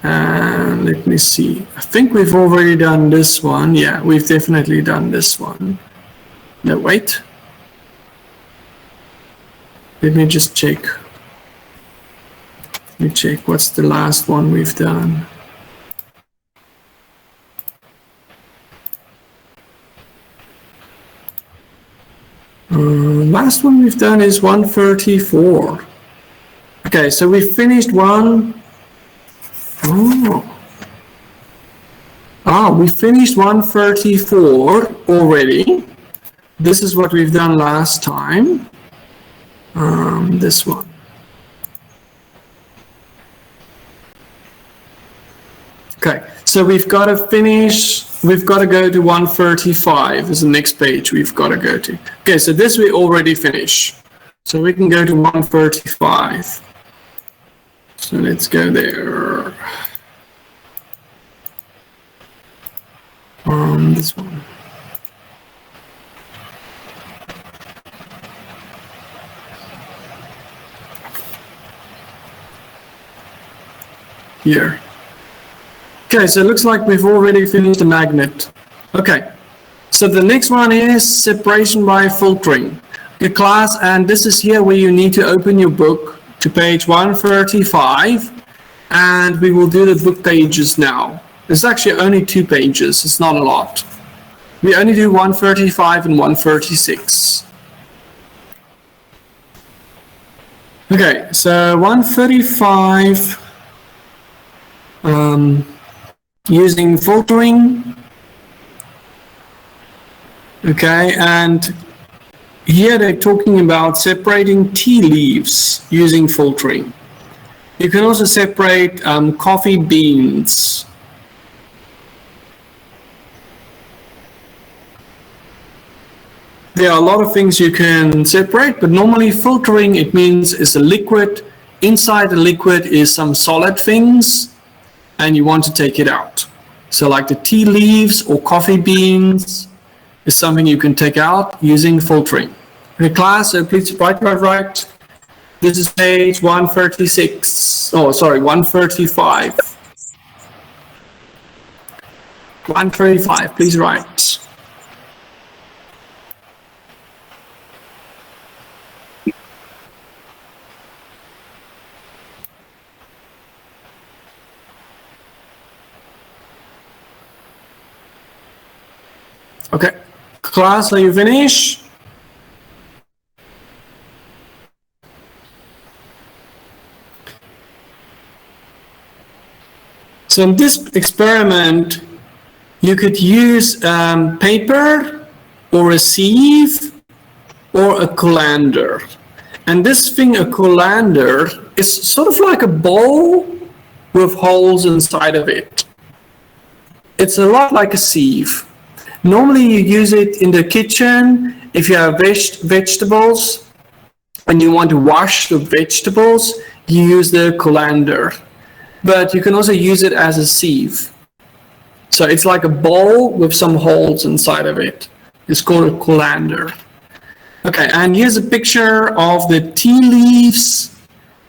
And let me see. I think we've already done this one. Yeah, we've definitely done this one. No, wait. Let me just check. Let me check what's the last one we've done. Last one we've done is 134. Okay, so we finished one. We finished 134 already. This is what we've done last time. This one. Okay, so we've got to finish, we've got to go to 135 is the next page we've got to go to. Okay, so this we already finished. So we can go to 135. So let's go there. This one. Here. Okay, so it looks like we've already finished the magnet. Okay, so the next one is separation by filtering. Okay, class, and this is here where you need to open your book to page 135, and we will do the book pages now. It's actually only 2 pages, it's not a lot. We only do 135 and 136. Okay, so 135, using filtering. Okay, and here they're talking about separating tea leaves using filtering. You can also separate coffee beans. There are a lot of things you can separate, but normally filtering, it means it's a liquid. Inside the liquid is some solid things, and you want to take it out. So like the tea leaves or coffee beans is something you can take out using filtering. Okay, class, so please write. This is page 136. Oh, sorry, 135. 135, please write. Okay, class, are you finished? So in this experiment, you could use paper or a sieve or a colander. And this thing, a colander, is sort of like a bowl with holes inside of it. It's a lot like a sieve. Normally you use it in the kitchen if you have vegetables and you want to wash the vegetables, you use the colander. But you can also use it as a sieve. So it's like a bowl with some holes inside of it. It's called a colander. Okay, and here's a picture of the tea leaves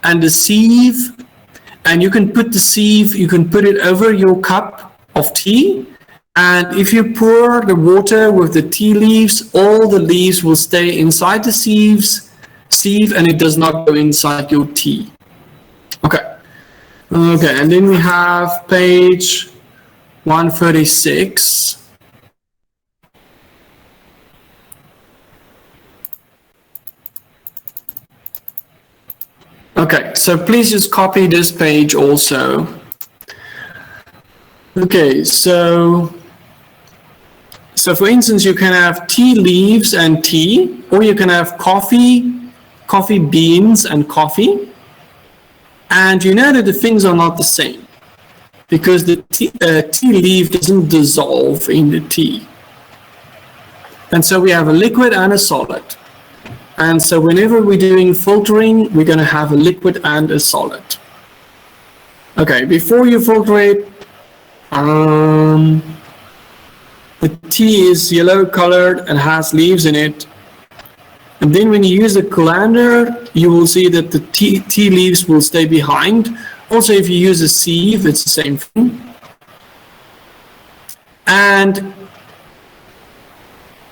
and the sieve. And you can put the sieve, you can put it over your cup of tea. And if you pour the water with the tea leaves, all the leaves will stay inside the sieve and it does not go inside your tea. Okay. Okay, and then we have page 136. Okay, so please just copy this page also. Okay, so for instance, you can have tea leaves and tea, or you can have coffee beans and coffee. And you know that the things are not the same because the tea leaf doesn't dissolve in the tea. And so we have a liquid and a solid. And so whenever we're doing filtering, we're going to have a liquid and a solid. Okay, before you filter it, the tea is yellow colored and has leaves in it. And then when you use the colander, you will see that the tea leaves will stay behind. Also, if you use a sieve, it's the same thing. And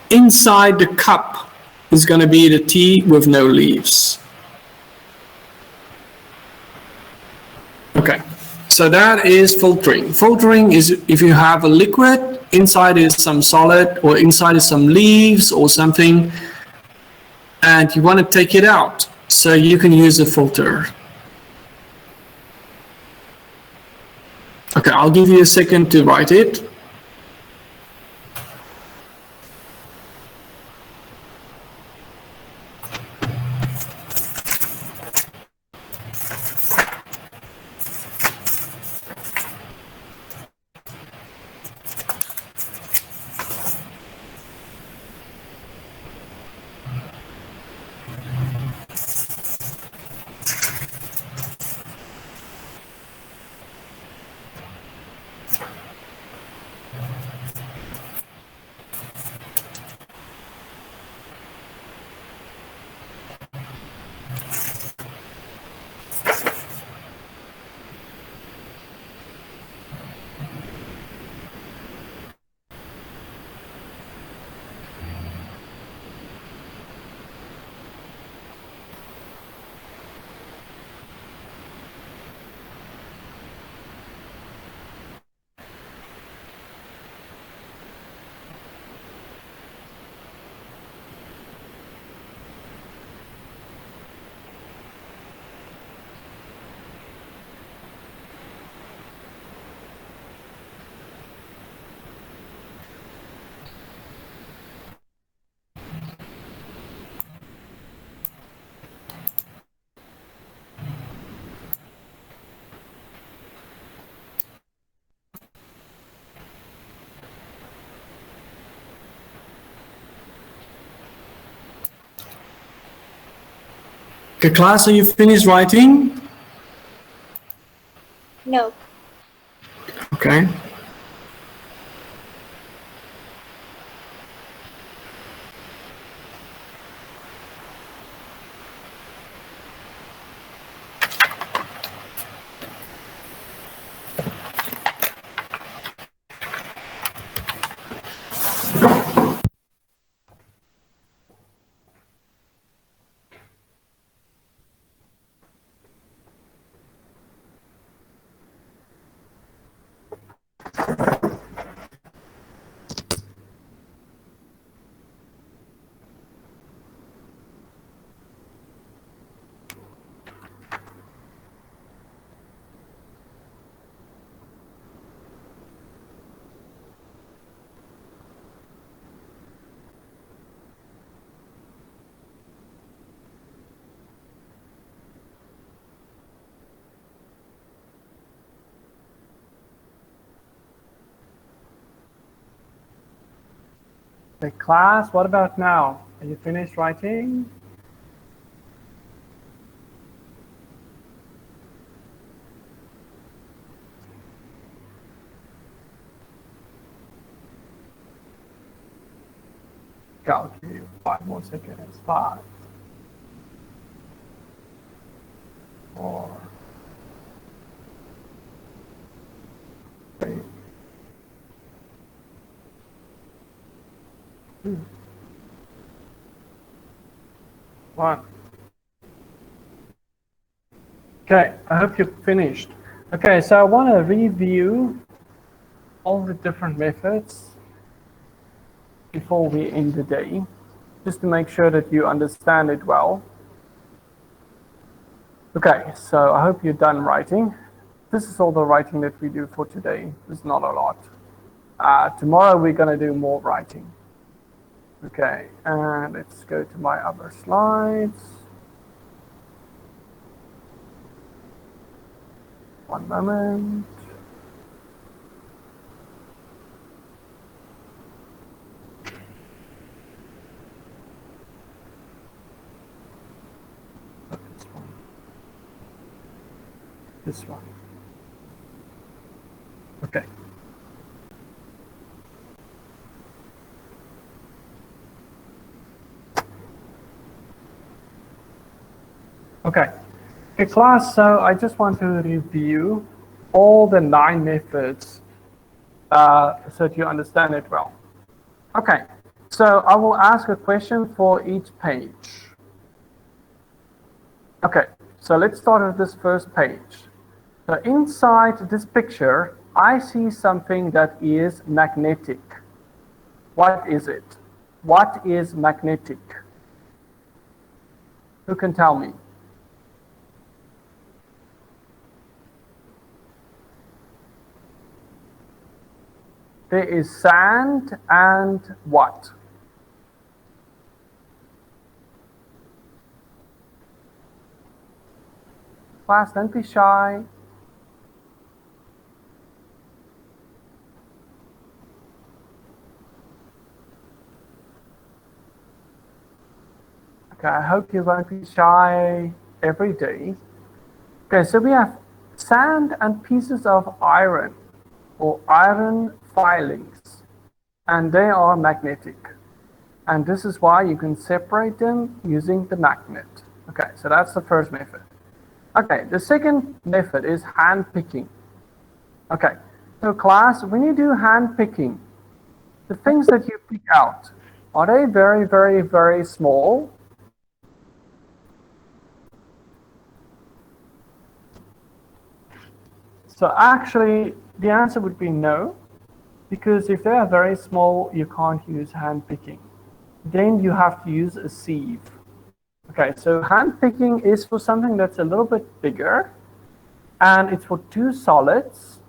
inside the cup is going to be the tea with no leaves. Okay, so that is filtering. Filtering is if you have a liquid, inside is some solid, or inside is some leaves or something, and you want to take it out, so you can use a filter. Okay, I'll give you a second to write it. Okay, class, are you finished writing? No. Okay. The class, what about now? Are you finished writing? I'll give you 5 more seconds. 5, 4, 3, 2, 1. Okay, I hope you've finished. Okay, so I want to review all the different methods before we end the day, just to make sure that you understand it well. Okay, so I hope you're done writing. This is all the writing that we do for today. It's not a lot. Tomorrow we're going to do more writing. Okay, and let's go to my other slides. One moment. This one. Okay. Okay, class, so I just want to review all the 9 methods so that you understand it well. Okay, so I will ask a question for each page. Okay, so let's start with this first page. So inside this picture, I see something that is magnetic. What is it? What is magnetic? Who can tell me? There is sand and what? Class, don't be shy. Okay, I hope you won't be shy every day. Okay, so we have sand and pieces of iron or iron filings, and they are magnetic. And this is why you can separate them using the magnet. Okay, so that's the first method. Okay, the second method is hand picking. Okay, so class, when you do hand picking, the things that you pick out, are they very, very, very small? So actually, the answer would be no, because if they are very small, you can't use hand picking. Then you have to use a sieve. Okay, so hand picking is for something that's a little bit bigger, and it's for 2 solids.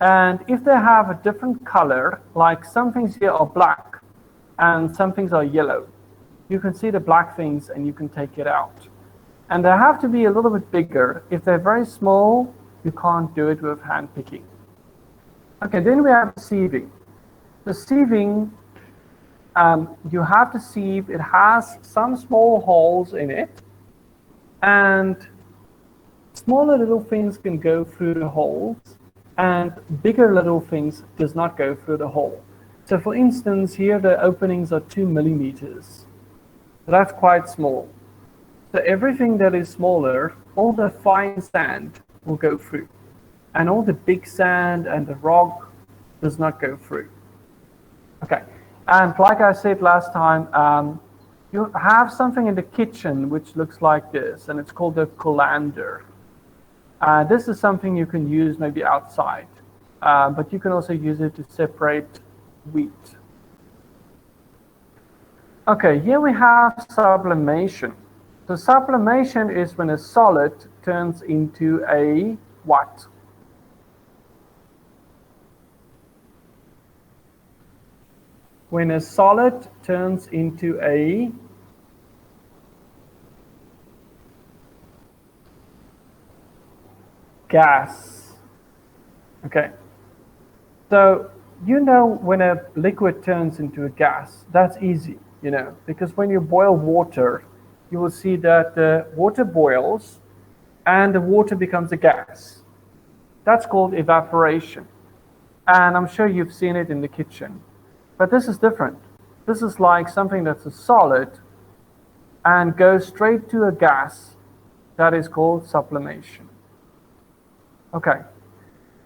And if they have a different color, like some things here are black and some things are yellow, you can see the black things and you can take it out. And they have to be a little bit bigger. If they're very small, you can't do it with hand picking. Okay, then we have sieving. The sieving, you have to sieve. It has some small holes in it, And smaller little things can go through the holes, and bigger little things does not go through the hole. So for instance, here the openings are 2 millimeters. So that's quite small. So everything that is smaller, all the fine sand will go through. And all the big sand and the rock does not go through. Okay, and like I said last time, you have something in the kitchen which looks like this, and it's called a colander. This is something you can use maybe outside, but you can also use it to separate wheat. Okay, here we have sublimation. So sublimation is when a solid turns into a what? When a solid turns into a gas. Okay, so you know when a liquid turns into a gas, that's easy, you know, because when you boil water, you will see that the water boils and the water becomes a gas. That's called evaporation. And I'm sure you've seen it in the kitchen. But this is different. This is like something that's a solid and goes straight to a gas. That is called sublimation. Okay.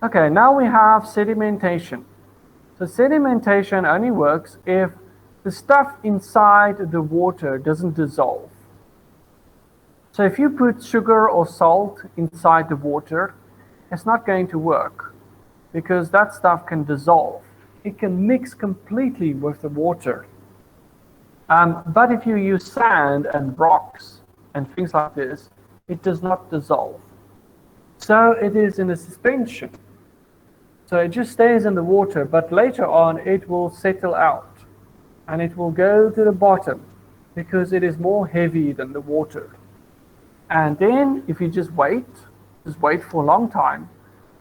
Okay, now we have sedimentation. So sedimentation only works if the stuff inside the water doesn't dissolve. So if you put sugar or salt inside the water, it's not going to work because that stuff can dissolve. It can mix completely with the water. But if you use sand and rocks and things like this, it does not dissolve. So it is in a suspension. So it just stays in the water, but later on it will settle out and it will go to the bottom because it is more heavy than the water. And then if you just wait for a long time,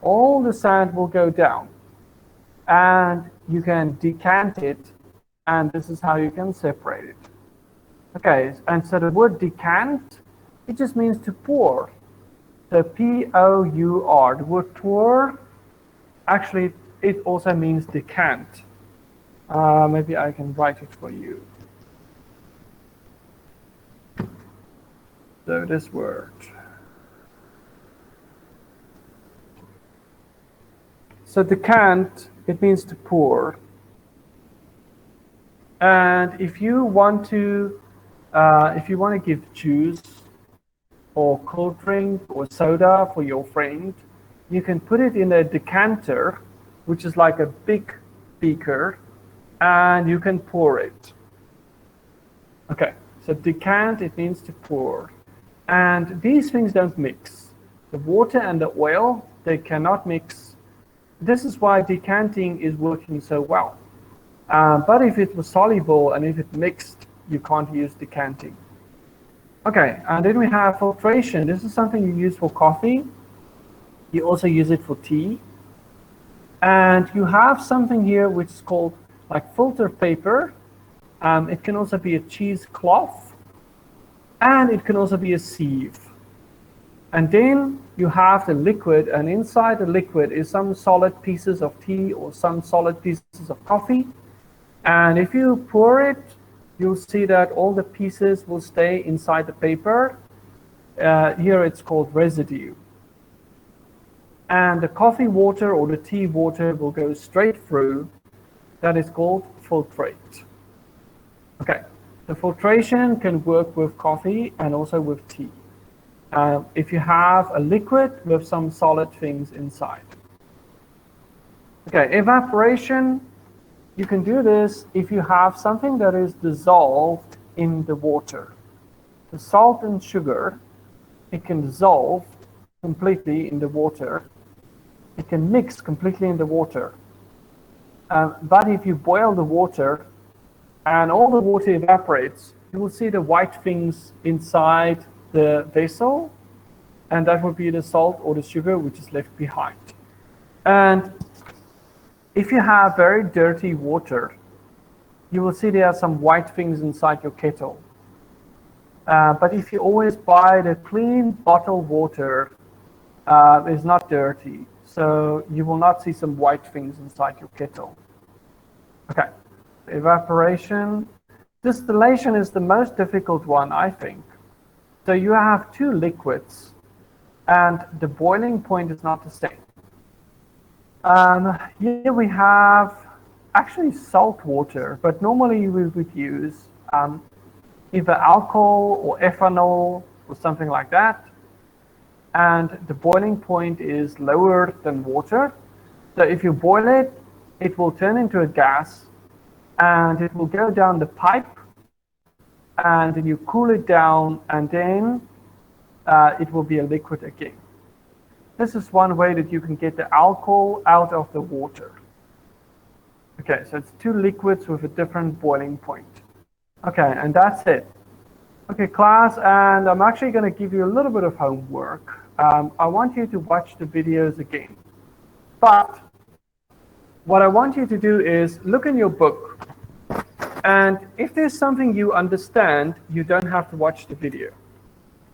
all the sand will go down. And you can decant it, and this is how you can separate it. Okay, and so the word decant, it just means to pour. So P-O-U-R, the word pour, actually it also means decant. Maybe I can write it for you. So this word. So decant, it means to pour. And if you want to give juice or cold drink or soda for your friend, you can put it in a decanter, which is like a big beaker, and you can pour it. Okay, so decant, it means to pour. And these things don't mix. The water and the oil, they cannot mix. This is why decanting is working so well. But if it was soluble and if it mixed, you can't use decanting. Okay, and then we have filtration. This is something you use for coffee. You also use it for tea. And you have something here which is called like filter paper. It can also be a cheesecloth. And it can also be a sieve. And then you have the liquid, and inside the liquid is some solid pieces of tea or some solid pieces of coffee. And if you pour it, you'll see that all the pieces will stay inside the paper. Here it's called residue. And the coffee water or the tea water will go straight through. That is called filtrate. Okay, the filtration can work with coffee and also with tea. If you have a liquid with some solid things inside. Okay, evaporation, you can do this if you have something that is dissolved in the water. The salt and sugar, it can dissolve completely in the water. It can mix completely in the water. But if you boil the water and all the water evaporates, you will see the white things inside the vessel, and that would be the salt or the sugar which is left behind. And if you have very dirty water, you will see there are some white things inside your kettle. But if you always buy the clean bottled water, it's not dirty. So you will not see some white things inside your kettle. Okay, evaporation. Distillation is the most difficult one, I think. So you have two liquids, and the boiling point is not the same. Here we have actually salt water, but normally we would use either alcohol or ethanol or something like that. And the boiling point is lower than water. So if you boil it, it will turn into a gas and it will go down the pipe, and then you cool it down, and then it will be a liquid again. This is one way that you can get the alcohol out of the water. Okay, so it's two liquids with a different boiling point. Okay, and that's it. Okay, class, and I'm actually going to give you a little bit of homework. I want you to watch the videos again. But what I want you to do is look in your book. And if there's something you understand, you don't have to watch the video.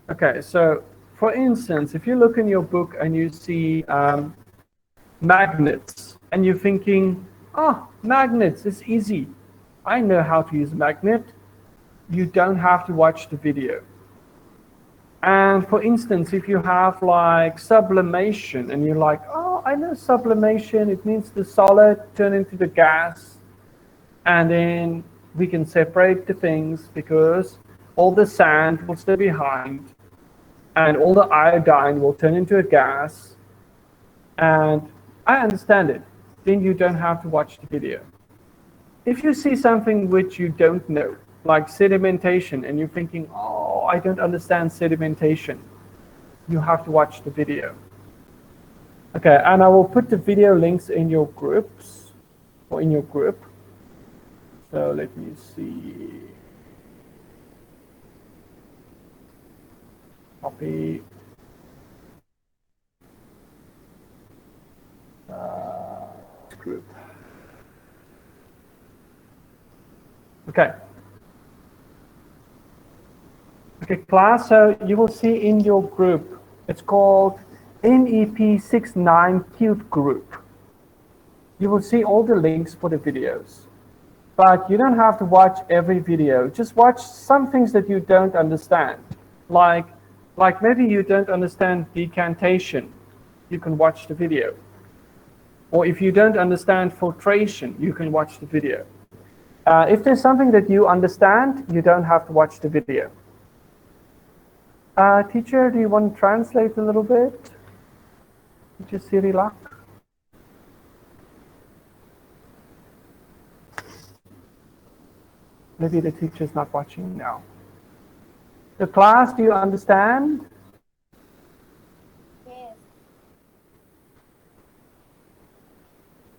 Okay, so for instance, if you look in your book and you see magnets, and you're thinking, oh, magnets, it's easy. I know how to use a magnet. You don't have to watch the video. And for instance, if you have like sublimation and you're like, oh, I know sublimation, it means the solid turn into the gas, and then we can separate the things because all the sand will stay behind and all the iodine will turn into a gas, and I understand it, then you don't have to watch the video. If you see something which you don't know, like sedimentation, and you're thinking, oh, I don't understand sedimentation, you have to watch the video. Okay, and I will put the video links in your groups, or in your group. So let me see. Copy. Group. Okay. Okay, class, so you will see in your group, it's called MEP69 Cute Group. You will see all the links for the videos. But you don't have to watch every video. Just watch some things that you don't understand. Like maybe you don't understand decantation. You can watch the video. Or if you don't understand filtration, you can watch the video. If there's something that you understand, you don't have to watch the video. Teacher, do you want to translate a little bit? Teacher Sirilak? Maybe the teacher's not watching now. The class, do you understand? Yes.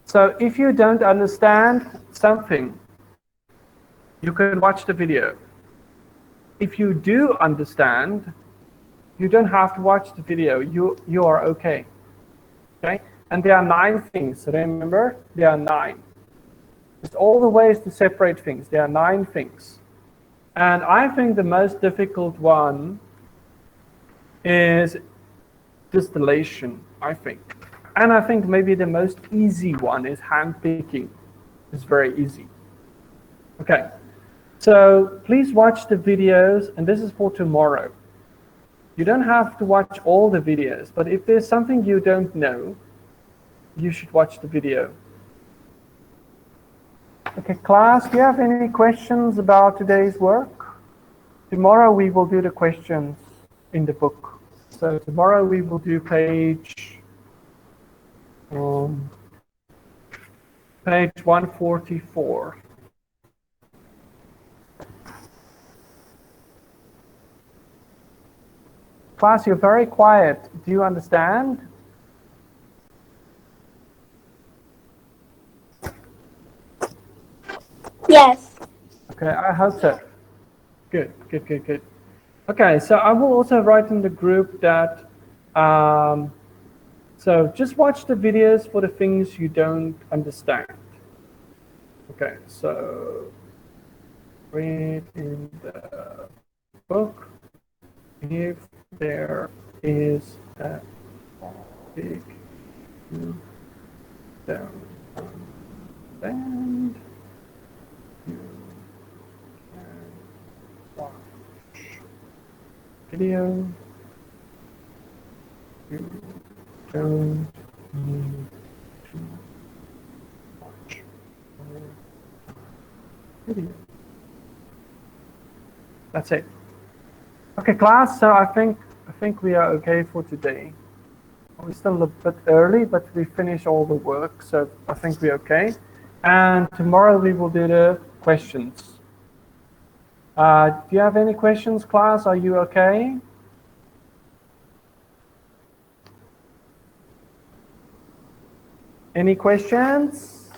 So if you don't understand something, you can watch the video. If you do understand, you don't have to watch the video. You are okay. Okay? And there are 9 things. Remember, there are 9. It's all the ways to separate things. There are 9 things. And I think the most difficult one is distillation, I think. And I think maybe the most easy one is hand picking. It's very easy. Okay. So please watch the videos, and this is for tomorrow. You don't have to watch all the videos, but if there's something you don't know, you should watch the video. Okay, class, do you have any questions about today's work? Tomorrow we will do the questions in the book. So tomorrow we will do page 144. Class, you're very quiet. Do you understand? Yes. Okay, I hope so. Good. Okay, so I will also write in the group that, so just watch the videos for the things you don't understand. Okay, so read in the book if there is a topic you don't understand. You can watch video. You don't need to watch video. That's it. Okay, class. So I think we are okay for today. We're still a bit early, but we finished all the work, so I think we're okay. And tomorrow we will do the questions. Do you have any questions, class? Are you okay? Any questions?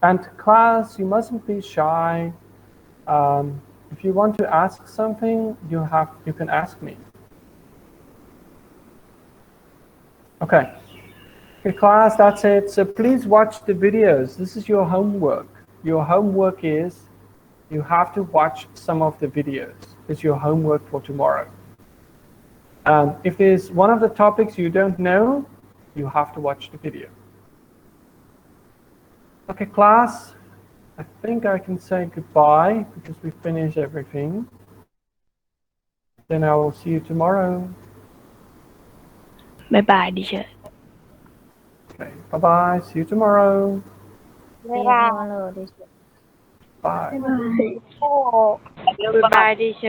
And class, you mustn't be shy. If you want to ask something, you can ask me. Okay. Okay, class, that's it. So please watch the videos. This is your homework. Your homework is you have to watch some of the videos. It's your homework for tomorrow. If there's one of the topics you don't know, you have to watch the video. Okay, class, I think I can say goodbye because we finished everything. Then I will see you tomorrow. Bye bye, teacher. Okay, bye-bye. See you tomorrow. Bye. Bye. Goodbye, teacher.